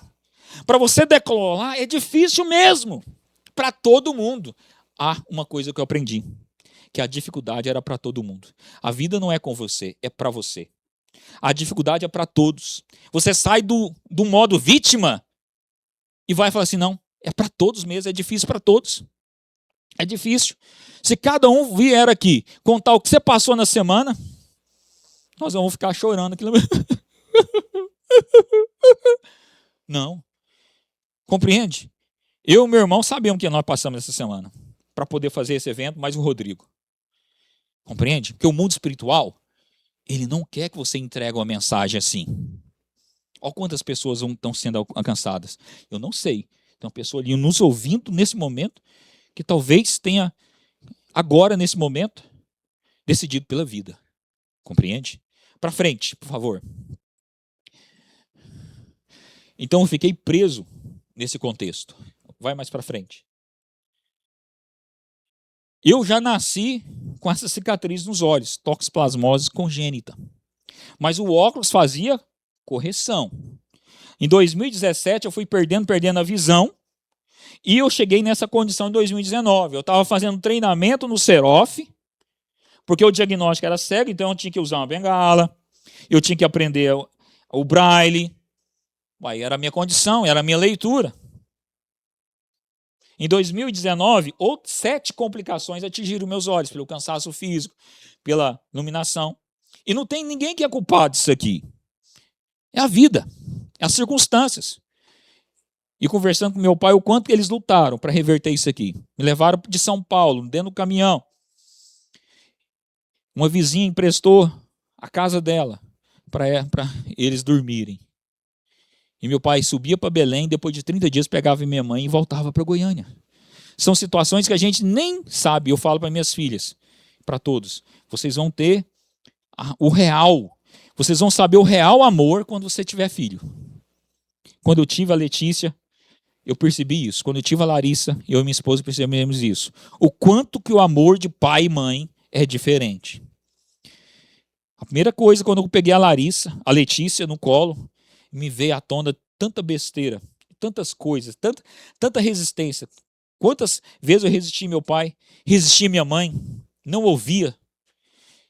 Speaker 2: Para você decolar é difícil mesmo, para todo mundo. Há uma coisa que eu aprendi, que a dificuldade era para todo mundo. A vida não é com você, é para você. A dificuldade é para todos. Você sai do modo vítima e vai falar assim, não, é para todos mesmo, é difícil para todos. É difícil. Se cada um vier aqui contar o que você passou na semana, nós vamos ficar chorando aqui. Não. Compreende? Eu e meu irmão sabemos o que nós passamos essa semana para poder fazer esse evento, mas o Rodrigo. Compreende? Porque o mundo espiritual, ele não quer que você entregue uma mensagem assim. Olha quantas pessoas estão sendo alcançadas. Eu não sei. Tem uma pessoa ali nos ouvindo nesse momento que talvez tenha, agora, nesse momento, decidido pela vida. Compreende? Para frente, por favor. Então eu fiquei preso nesse contexto. Vai mais para frente. Eu já nasci com essa cicatriz nos olhos, toxoplasmose congênita. Mas o óculos fazia correção. Em 2017 eu fui perdendo a visão e eu cheguei nessa condição em 2019. Eu estava fazendo treinamento no Serof, porque o diagnóstico era cego, então eu tinha que usar uma bengala, eu tinha que aprender o braille. Aí era a minha condição, era a minha leitura. Em 2019, 7 complicações atingiram meus olhos, pelo cansaço físico, pela iluminação. E não tem ninguém que é culpado disso aqui. É a vida, é as circunstâncias. E conversando com meu pai, o quanto que eles lutaram para reverter isso aqui. Me levaram de São Paulo, dentro do caminhão. Uma vizinha emprestou a casa dela para eles dormirem. E meu pai subia para Belém, depois de 30 dias pegava minha mãe e voltava para Goiânia. São situações que a gente nem sabe. Eu falo para minhas filhas, para todos. Vocês vão ter o real. Vocês vão saber o real amor quando você tiver filho. Quando eu tive a Letícia, eu percebi isso. Quando eu tive a Larissa, eu e minha esposa percebemos isso. O quanto que o amor de pai e mãe é diferente. A primeira coisa, quando eu peguei a Letícia no colo, me veio à tona tanta besteira, tantas coisas, tanta resistência. Quantas vezes eu resisti meu pai, resisti minha mãe, não ouvia.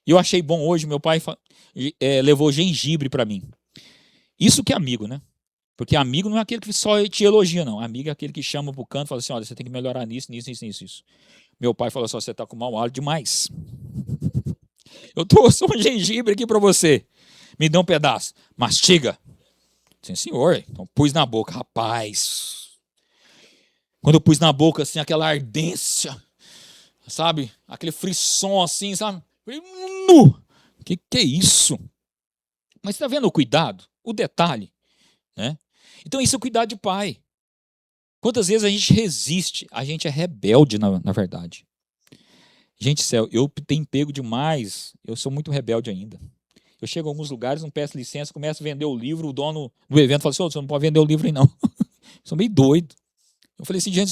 Speaker 2: E eu achei bom hoje, meu pai levou gengibre para mim. Isso que é amigo, né? Porque amigo não é aquele que só te elogia, não. Amigo é aquele que chama pro canto e fala assim, olha, você tem que melhorar nisso. Meu pai falou assim, você tá com mau hálito demais. Eu trouxe um gengibre aqui para você. Me dê um pedaço. Mastiga. Sim, senhor. Então pus na boca. Rapaz. Quando eu pus na boca, assim, aquela ardência, sabe? Aquele frisson, assim, sabe? Nu! Que é isso? Mas está vendo o cuidado? O detalhe, né? Então isso é cuidar de pai. Quantas vezes a gente resiste? A gente é rebelde, na verdade. Gente, céu, eu tenho pego demais. Eu sou muito rebelde ainda. Eu chego a alguns lugares, não peço licença, começo a vender o livro, o dono do evento fala assim, você não pode vender o livro aí não. Sou meio doido. Eu falei assim, gente,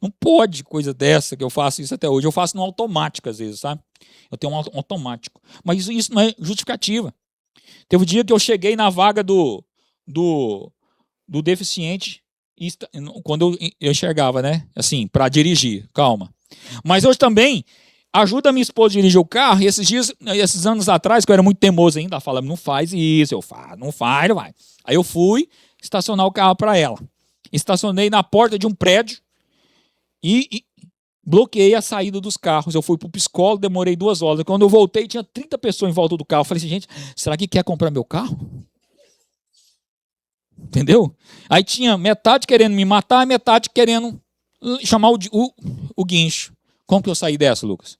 Speaker 2: não pode coisa dessa que eu faço isso até hoje. Eu faço no automático às vezes, sabe? Eu tenho um automático. Mas isso não é justificativa. Teve um dia que eu cheguei na vaga do deficiente, quando eu enxergava, né? Assim, para dirigir, calma. Mas hoje também ajuda a minha esposa a dirigir o carro. E esses anos atrás, que eu era muito teimoso ainda, ela fala, não faz isso. Eu falo, não faz, não vai. Aí eu fui estacionar o carro para ela. Estacionei na porta de um prédio e bloqueei a saída dos carros. Eu fui pro psicólogo, demorei 2 horas. Quando eu voltei, tinha 30 pessoas em volta do carro. Eu falei assim, gente, será que quer comprar meu carro? Entendeu? Aí tinha metade querendo me matar e metade querendo chamar o guincho. Como que eu saí dessa, Lucas?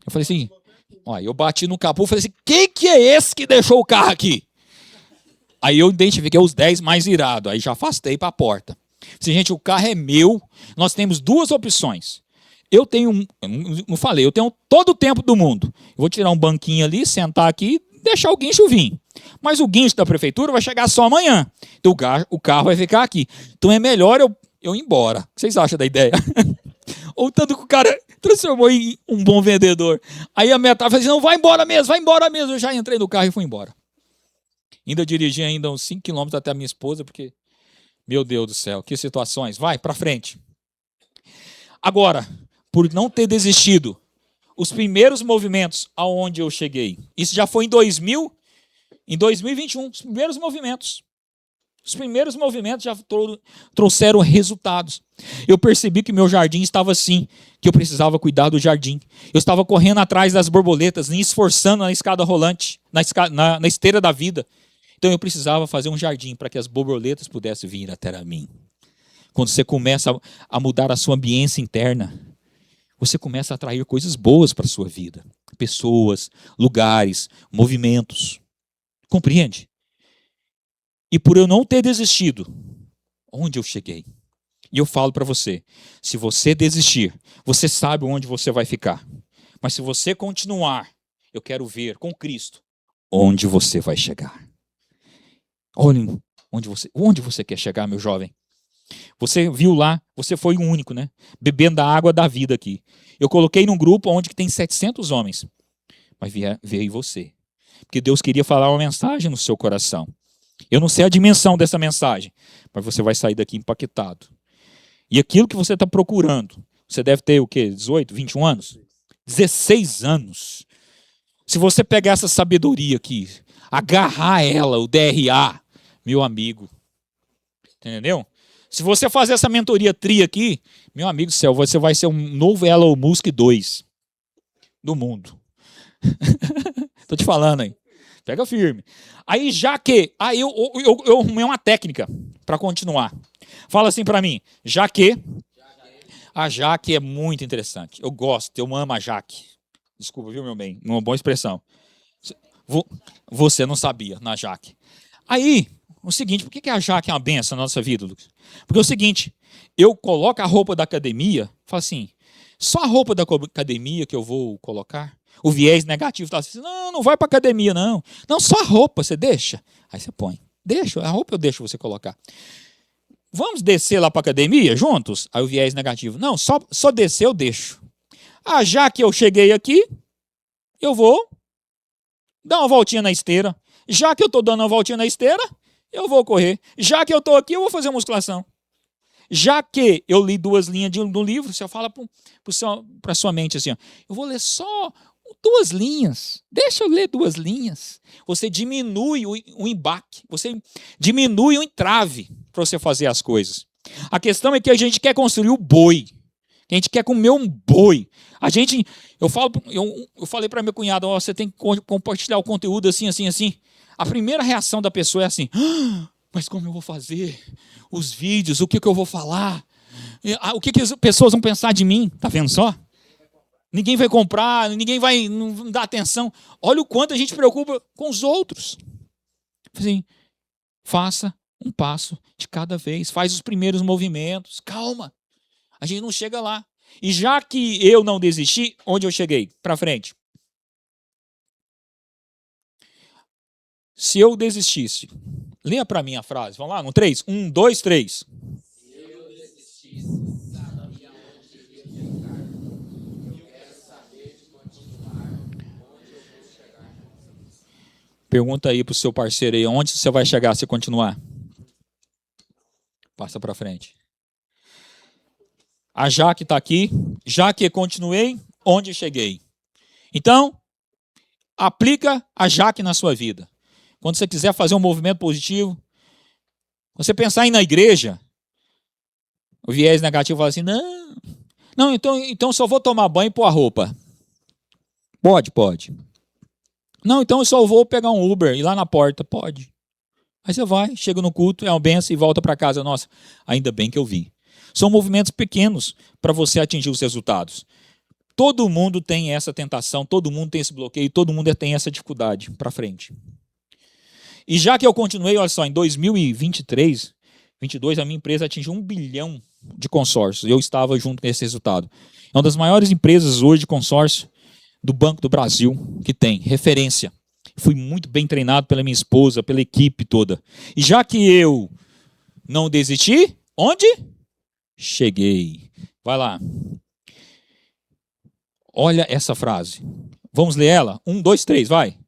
Speaker 2: Eu falei assim, ó, eu bati no capô e falei assim, quem que é esse que deixou o carro aqui? Aí eu identifiquei os 10 mais irados. Aí já afastei para a porta. Disse, gente, o carro é meu. Nós temos 2 opções. Eu tenho, não falei, eu tenho todo o tempo do mundo. Eu vou tirar um banquinho ali, sentar aqui e deixar o guincho vir. Mas o guincho da prefeitura vai chegar só amanhã. Então o carro vai ficar aqui. Então é melhor eu ir embora. O que vocês acham da ideia? Ou tanto que o cara transformou em um bom vendedor. Aí a metade falou assim, não, vai embora mesmo. Eu já entrei no carro e fui embora. Ainda dirigi ainda uns 5 quilômetros até a minha esposa, porque, meu Deus do céu, que situações. Vai, pra frente. Agora, por não ter desistido, os primeiros movimentos aonde eu cheguei, isso já foi em 2021, os primeiros movimentos. Os primeiros movimentos já trouxeram resultados. Eu percebi que meu jardim estava assim, que eu precisava cuidar do jardim. Eu estava correndo atrás das borboletas, me esforçando na escada rolante, na esteira da vida. Então eu precisava fazer um jardim para que as borboletas pudessem vir até a mim. Quando você começa a mudar a sua ambiência interna, você começa a atrair coisas boas para a sua vida. Pessoas, lugares, movimentos. Compreende? E por eu não ter desistido, onde eu cheguei? E eu falo para você, se você desistir, você sabe onde você vai ficar. Mas se você continuar, eu quero ver com Cristo onde você vai chegar. Olhem onde você quer chegar, meu jovem. Você viu lá, você foi o único, né? Bebendo da água da vida aqui. Eu coloquei num grupo onde tem 700 homens. Mas veio você. Porque Deus queria falar uma mensagem no seu coração. Eu não sei a dimensão dessa mensagem, mas você vai sair daqui impactado. E aquilo que você está procurando, você deve ter o quê? 18, 21 anos? 16 anos. Se você pegar essa sabedoria aqui, agarrar ela, o DRA, meu amigo, entendeu? Se você fazer essa mentoria TRI aqui, meu amigo do céu, você vai ser um novo Elon Musk 2 do mundo. Tô te falando aí. Pega firme. Aí já que... Aí eu arrumei uma técnica para continuar. Fala assim para mim. Já que... A Jaque é muito interessante. Eu gosto, eu amo a Jaque. Desculpa, viu, meu bem? Uma boa expressão. Você não sabia, na Jaque. Aí, o seguinte, por que a Jaque é uma benção na nossa vida, Lucas? Porque é o seguinte, eu coloco a roupa da academia, falo assim, só a roupa da academia que eu vou colocar? O viés negativo está assim, não vai para academia, não. Não, só a roupa, você deixa. Aí você põe. Deixa, a roupa eu deixo você colocar. Vamos descer lá para academia juntos? Aí o viés negativo. Não, só descer eu deixo. Ah, já que eu cheguei aqui, eu vou dar uma voltinha na esteira. Já que eu estou dando uma voltinha na esteira, eu vou correr. Já que eu estou aqui, eu vou fazer musculação. Já que eu li 2 linhas do livro, você fala para sua mente assim, ó, eu vou ler só 2 linhas. Deixa eu ler 2 linhas. Você diminui o embaque, você diminui o entrave para você fazer as coisas. A questão é que a gente quer construir o boi. A gente quer comer um boi. Eu falei para meu cunhado, ó, você tem que compartilhar o conteúdo assim, assim, assim. A primeira reação da pessoa é assim, mas como eu vou fazer? Os vídeos, o que eu vou falar? O que as pessoas vão pensar de mim? Tá vendo só? Ninguém vai comprar, ninguém vai não dar atenção. Olha o quanto a gente preocupa com os outros. Assim, faça um passo de cada vez. Faz os primeiros movimentos. Calma. A gente não chega lá. E já que eu não desisti, onde eu cheguei? Para frente. Se eu desistisse, leia para mim a frase. Vamos lá, no 3. 1, 2, 3. Se eu desistisse, sabia onde iria chegar. Eu quero saber de continuar onde eu vou chegar. Pergunta aí pro seu parceiro aí, onde você vai chegar se continuar? Passa para frente. A Jaque está aqui. Já que continuei, onde cheguei? Então, aplica a Jaque na sua vida. Quando você quiser fazer um movimento positivo, você pensar em ir na igreja, o viés negativo fala assim, não, então só vou tomar banho e pôr a roupa. Pode. Não, então eu só vou pegar um Uber e ir lá na porta. Pode. Aí você vai, chega no culto, é uma benção e volta para casa. Nossa, ainda bem que eu vi. São movimentos pequenos para você atingir os resultados. Todo mundo tem essa tentação, todo mundo tem esse bloqueio, todo mundo tem essa dificuldade para frente. E já que eu continuei, olha só, em 2023, 2022, a minha empresa atingiu 1 bilhão de consórcios. Eu estava junto nesse resultado. É uma das maiores empresas hoje de consórcio do Banco do Brasil que tem, referência. Fui muito bem treinado pela minha esposa, pela equipe toda. E já que eu não desisti, onde? Cheguei. Vai lá. Olha essa frase. Vamos ler ela? 1, 2, 3, vai.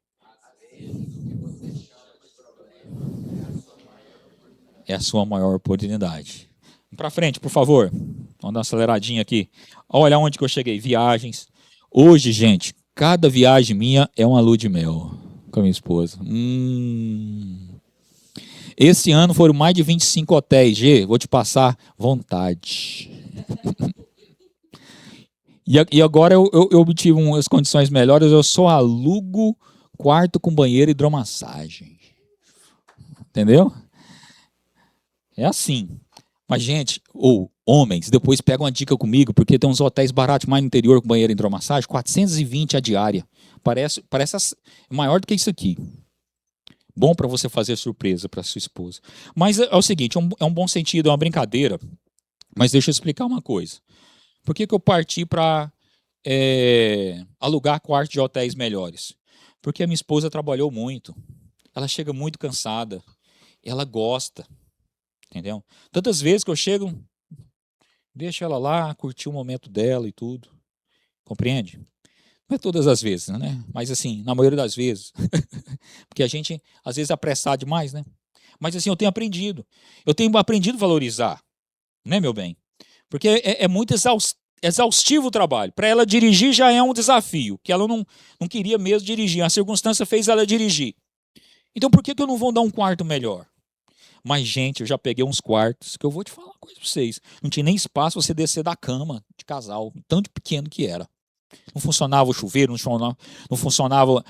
Speaker 2: É a sua maior oportunidade. Para frente, por favor. Vamos dar uma aceleradinha aqui. Olha onde que eu cheguei. Viagens. Hoje, gente, cada viagem minha é uma lua de mel com a minha esposa. Esse ano foram mais de 25 hotéis. G, vou te passar vontade. E agora eu obtive umas condições melhores. Eu só alugo quarto com banheiro e hidromassagem. Entendeu? É assim. Mas, gente, homens, depois pegam uma dica comigo, porque tem uns hotéis baratos mais no interior com banheiro e hidromassagem, 420 a diária. Parece maior do que isso aqui. Bom para você fazer surpresa para sua esposa. Mas é o seguinte, é um bom sentido, é uma brincadeira. Mas deixa eu explicar uma coisa. Por que eu parti para alugar quartos de hotéis melhores? Porque a minha esposa trabalhou muito. Ela chega muito cansada. Ela gosta. Entendeu? Tantas vezes que eu chego, deixo ela lá, curtir o momento dela e tudo. Compreende? Não é todas as vezes, né? Mas assim, na maioria das vezes. Porque a gente, às vezes, é apressado demais, né? Mas assim, eu tenho aprendido. Eu tenho aprendido a valorizar. Né, meu bem? Porque é muito exaustivo o trabalho. Para ela dirigir já é um desafio. Que ela não queria mesmo dirigir. A circunstância fez ela dirigir. Então por que eu não vou dar um quarto melhor? Mas, gente, eu já peguei uns quartos que eu vou te falar uma coisa pra vocês. Não tinha nem espaço pra você descer da cama de casal, tanto pequeno que era. Não funcionava o chuveiro, não funcionava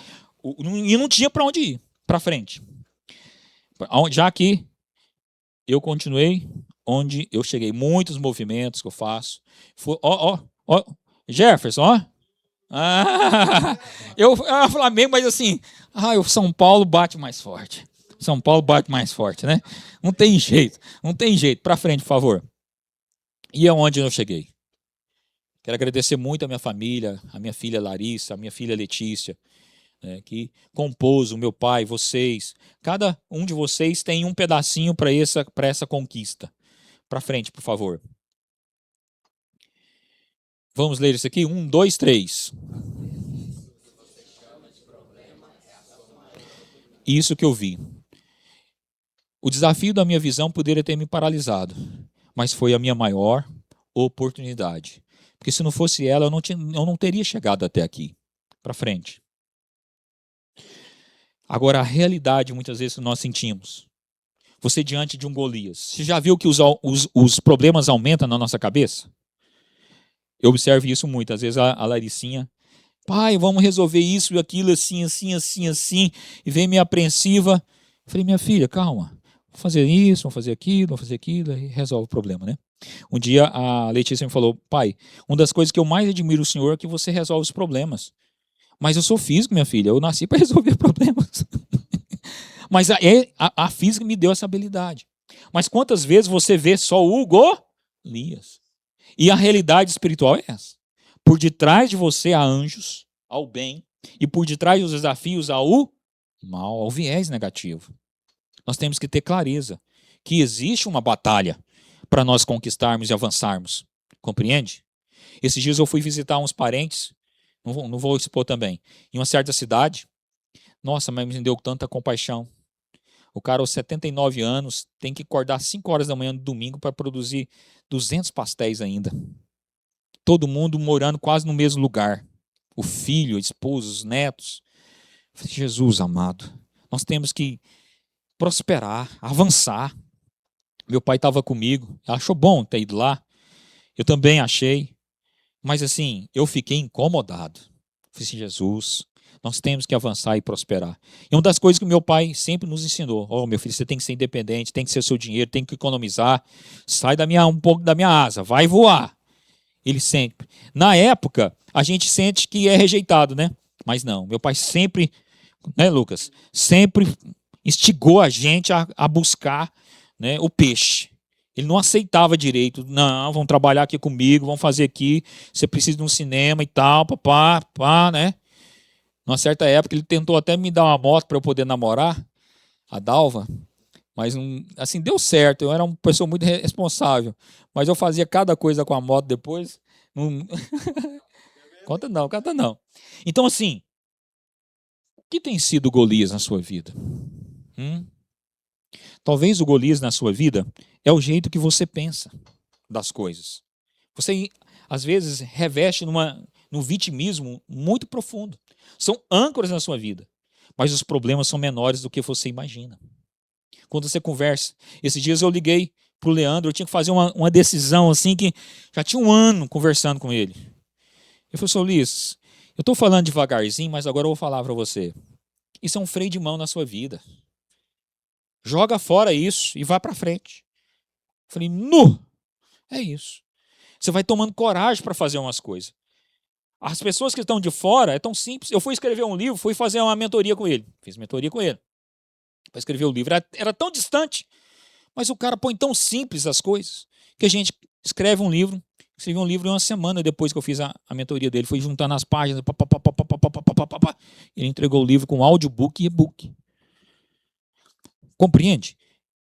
Speaker 2: E não tinha para onde ir, para frente. Já que eu continuei onde eu cheguei. Muitos movimentos que eu faço. Ó, Jefferson, ó. Eu Flamengo, mas assim, o São Paulo bate mais forte. São Paulo bate mais forte, né? Não tem jeito. Para frente, por favor. E aonde eu cheguei? Quero agradecer muito a minha família, a minha filha Larissa, a minha filha Letícia, né, que compôs, o meu pai, vocês. Cada um de vocês tem um pedacinho para essa conquista. Para frente, por favor. Vamos ler isso aqui? 1, 2, 3. Isso que eu vi. O desafio da minha visão poderia ter me paralisado, mas foi a minha maior oportunidade. Porque se não fosse ela, eu não teria chegado até aqui. Para frente. Agora, a realidade, muitas vezes, nós sentimos. Você diante de um Golias. Você já viu que os problemas aumentam na nossa cabeça? Eu observo isso muito. Às vezes a Laricinha, pai, vamos resolver isso e aquilo, assim, e vem meio apreensiva. Eu falei, minha filha, calma. Vamos fazer isso, vamos fazer aquilo, e resolve o problema, né? Um dia a Letícia me falou, pai, uma das coisas que eu mais admiro o senhor é que você resolve os problemas. Mas eu sou físico, minha filha, eu nasci para resolver problemas. Mas a física me deu essa habilidade. Mas quantas vezes você vê só o Golias? E a realidade espiritual é essa. Por detrás de você há anjos, ao bem, e por detrás dos desafios há o mal, ao viés negativo. Nós temos que ter clareza que existe uma batalha para nós conquistarmos e avançarmos. Compreende? Esses dias eu fui visitar uns parentes, não vou expor também, em uma certa cidade. Nossa, mas me deu tanta compaixão. O cara aos 79 anos tem que acordar 5 horas da manhã no domingo para produzir 200 pastéis ainda. Todo mundo morando quase no mesmo lugar. O filho, a esposa, os netos. Jesus amado, nós temos que prosperar, avançar. Meu pai estava comigo, achou bom ter ido lá. Eu também achei. Mas assim, eu fiquei incomodado. Falei assim, Jesus, nós temos que avançar e prosperar. E uma das coisas que meu pai sempre nos ensinou, meu filho, você tem que ser independente, tem que ser o seu dinheiro, tem que economizar, sai um pouco da minha asa, vai voar. Ele sempre. Na época, a gente sente que é rejeitado, né? Mas não, meu pai sempre, né, Lucas? Sempre instigou a gente a buscar, né, o peixe. Ele não aceitava direito. Não, vão trabalhar aqui comigo, vão fazer aqui, você precisa de um cinema e tal, papá, né? Numa certa época, ele tentou até me dar uma moto para eu poder namorar, a Dalva, mas assim, deu certo. Eu era uma pessoa muito responsável, mas eu fazia cada coisa com a moto depois. Não... Conta não. Então, assim, o que tem sido o Golias na sua vida? Talvez o Golias na sua vida é o jeito que você pensa das coisas. Você, às vezes, reveste num vitimismo muito profundo. São âncoras na sua vida, mas os problemas são menores do que você imagina. Quando você conversa, esses dias eu liguei pro Leandro, eu tinha que fazer uma decisão assim que já tinha um ano conversando com ele. Eu falei, seu Ulisses, eu estou falando devagarzinho, mas agora eu vou falar para você. Isso é um freio de mão na sua vida. Joga fora isso e vai para frente. Eu falei, é isso. Você vai tomando coragem para fazer umas coisas. As pessoas que estão de fora é tão simples. Eu fui escrever um livro, fui fazer uma mentoria com ele. Fiz mentoria com ele. Para escrever o livro. Era tão distante. Mas o cara põe tão simples as coisas que a gente escreve um livro. Escrevi um livro em uma semana depois que eu fiz a mentoria dele. Fui juntando as páginas. Ele entregou o livro com audiobook e e-book. Compreende?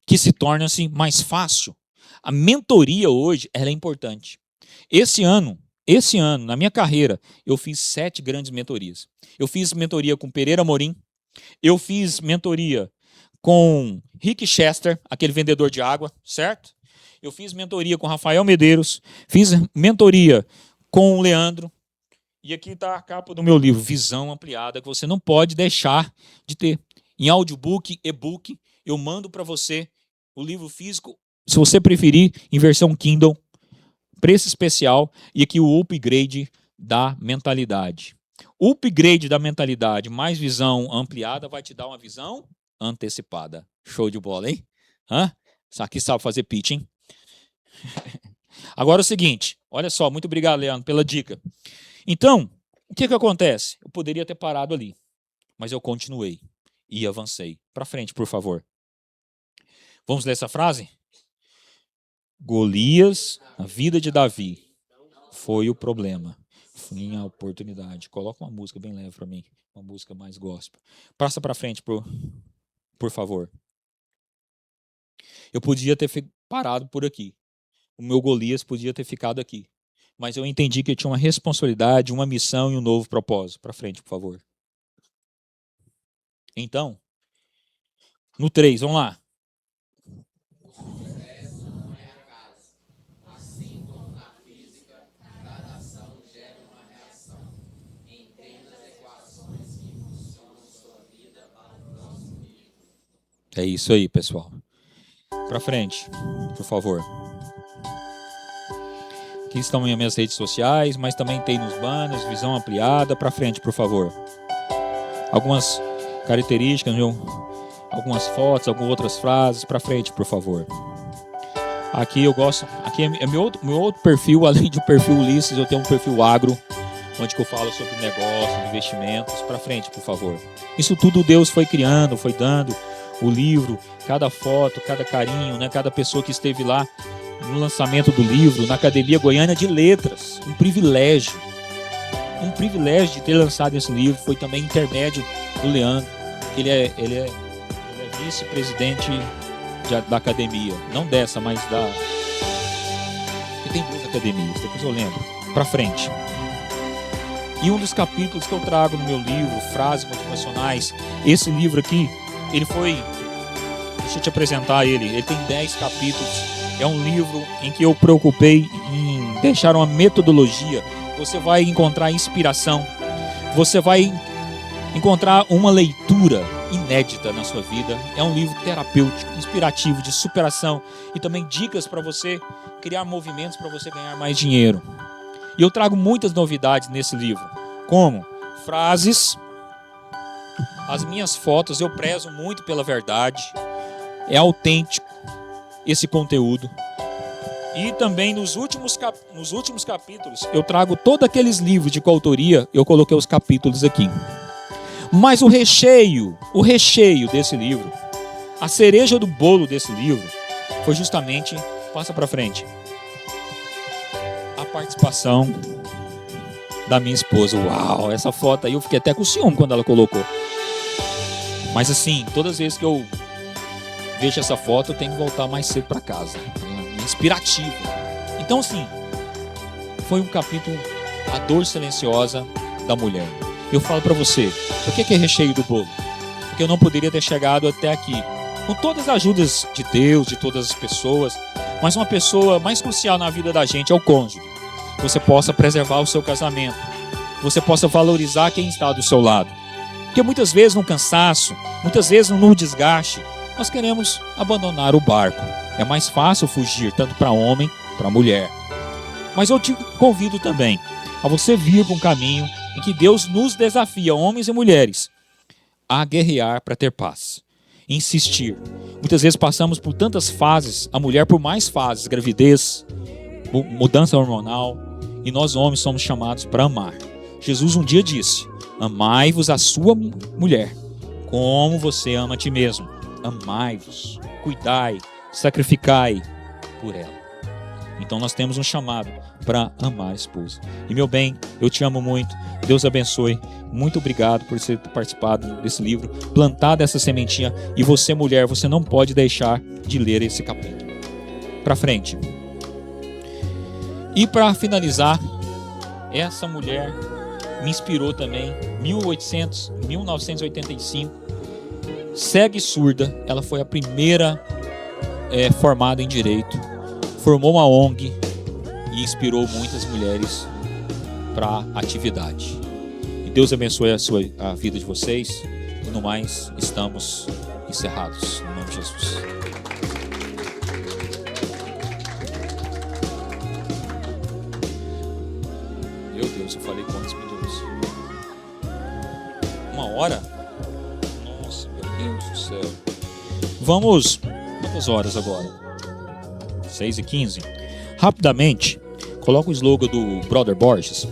Speaker 2: Que se torna assim mais fácil. A mentoria hoje ela é importante. Esse ano, na minha carreira, eu fiz 7 grandes mentorias. Eu fiz mentoria com Pereira Amorim. Eu fiz mentoria com Rick Chester, aquele vendedor de água, certo? Eu fiz mentoria com Rafael Medeiros. Fiz mentoria com o Leandro. E aqui está a capa do meu livro, Visão Ampliada, que você não pode deixar de ter. Em audiobook, e-book, eu mando para você o livro físico, se você preferir, em versão Kindle, preço especial, e aqui o upgrade da mentalidade. O upgrade da mentalidade mais visão ampliada vai te dar uma visão antecipada. Show de bola, hein? Isso aqui sabe fazer pitch, hein? Agora é o seguinte, olha só, muito obrigado, Leandro, pela dica. Então, o que acontece? Eu poderia ter parado ali, mas eu continuei e avancei. Para frente, por favor. Vamos ler essa frase? Golias, a vida de Davi, foi o problema. Foi a oportunidade. Coloca uma música bem leve para mim, uma música mais gospel. Passa para frente, por favor. Eu podia ter parado por aqui. O meu Golias podia ter ficado aqui. Mas eu entendi que eu tinha uma responsabilidade, uma missão e um novo propósito. Para frente, por favor. Então, no 3, vamos lá. É isso aí, pessoal. Para frente, por favor. Aqui estão minhas redes sociais, mas também tem nos banners, visão ampliada. Para frente, por favor. Algumas características, algumas fotos, algumas outras frases. Para frente, por favor. Aqui eu gosto. Aqui é meu outro perfil, além do perfil Ulisses, eu tenho um perfil agro, onde que eu falo sobre negócios, investimentos. Para frente, por favor. Isso tudo Deus foi criando, foi dando. O livro, cada foto, cada carinho, né? Cada pessoa que esteve lá no lançamento do livro, na Academia Goiânia de Letras. Um privilégio de ter lançado esse livro. Foi também intermédio do Leandro. Ele é vice-presidente da academia. Não dessa, mas da... Porque tem 2 academias, depois eu lembro. Para frente. E um dos capítulos que eu trago no meu livro, Frases Motivacionais, esse livro aqui, ele foi... Deixa eu te apresentar ele. Ele tem 10 capítulos. É um livro em que eu preocupei em deixar uma metodologia. Você vai encontrar inspiração. Você vai encontrar uma leitura inédita na sua vida. É um livro terapêutico, inspirativo, de superação. E também dicas para você criar movimentos para você ganhar mais dinheiro. E eu trago muitas novidades nesse livro. Como frases... As minhas fotos, eu prezo muito pela verdade. É autêntico esse conteúdo. E também nos últimos capítulos, eu trago todos aqueles livros de coautoria, eu coloquei os capítulos aqui. Mas o recheio desse livro, a cereja do bolo desse livro, foi justamente, passa para frente, a participação da minha esposa. Uau, essa foto aí eu fiquei até com ciúme quando ela colocou. Mas assim, todas as vezes que eu vejo essa foto, eu tenho que voltar mais cedo para casa. É inspirativo. Então assim, foi um capítulo, a dor silenciosa da mulher. Eu falo para você, por que é recheio do bolo? Porque eu não poderia ter chegado até aqui. Com todas as ajudas de Deus, de todas as pessoas, mas uma pessoa mais crucial na vida da gente é o cônjuge. Que você possa preservar o seu casamento. Que você possa valorizar quem está do seu lado. Porque muitas vezes no cansaço, muitas vezes no desgaste, nós queremos abandonar o barco. É mais fácil fugir, tanto para homem, para mulher. Mas eu te convido também a você vir para um caminho em que Deus nos desafia, homens e mulheres, a guerrear para ter paz. Insistir. Muitas vezes passamos por tantas fases, a mulher por mais fases, gravidez, mudança hormonal, e nós homens somos chamados para amar. Jesus um dia disse: amai-vos a sua mulher, como você ama a ti mesmo. Amai-vos, cuidai, sacrificai por ela. Então nós temos um chamado para amar a esposa. E meu bem, eu te amo muito. Deus abençoe. Muito obrigado por você ter participado desse livro, plantado essa sementinha. E você, mulher, você não pode deixar de ler esse capítulo. Para frente. E para finalizar, essa mulher me inspirou também. 1985, cega e surda, ela foi a primeira formada em direito, formou uma ONG e inspirou muitas mulheres para a atividade. E Deus abençoe a vida de vocês. E no mais, estamos encerrados. Em nome de Jesus. Meu Deus, eu falei quantos minutos? hora? Nossa, meu Deus do céu. Vamos... Quantas horas agora? 6h15. Rapidamente, coloca o slogan do Brother Borges.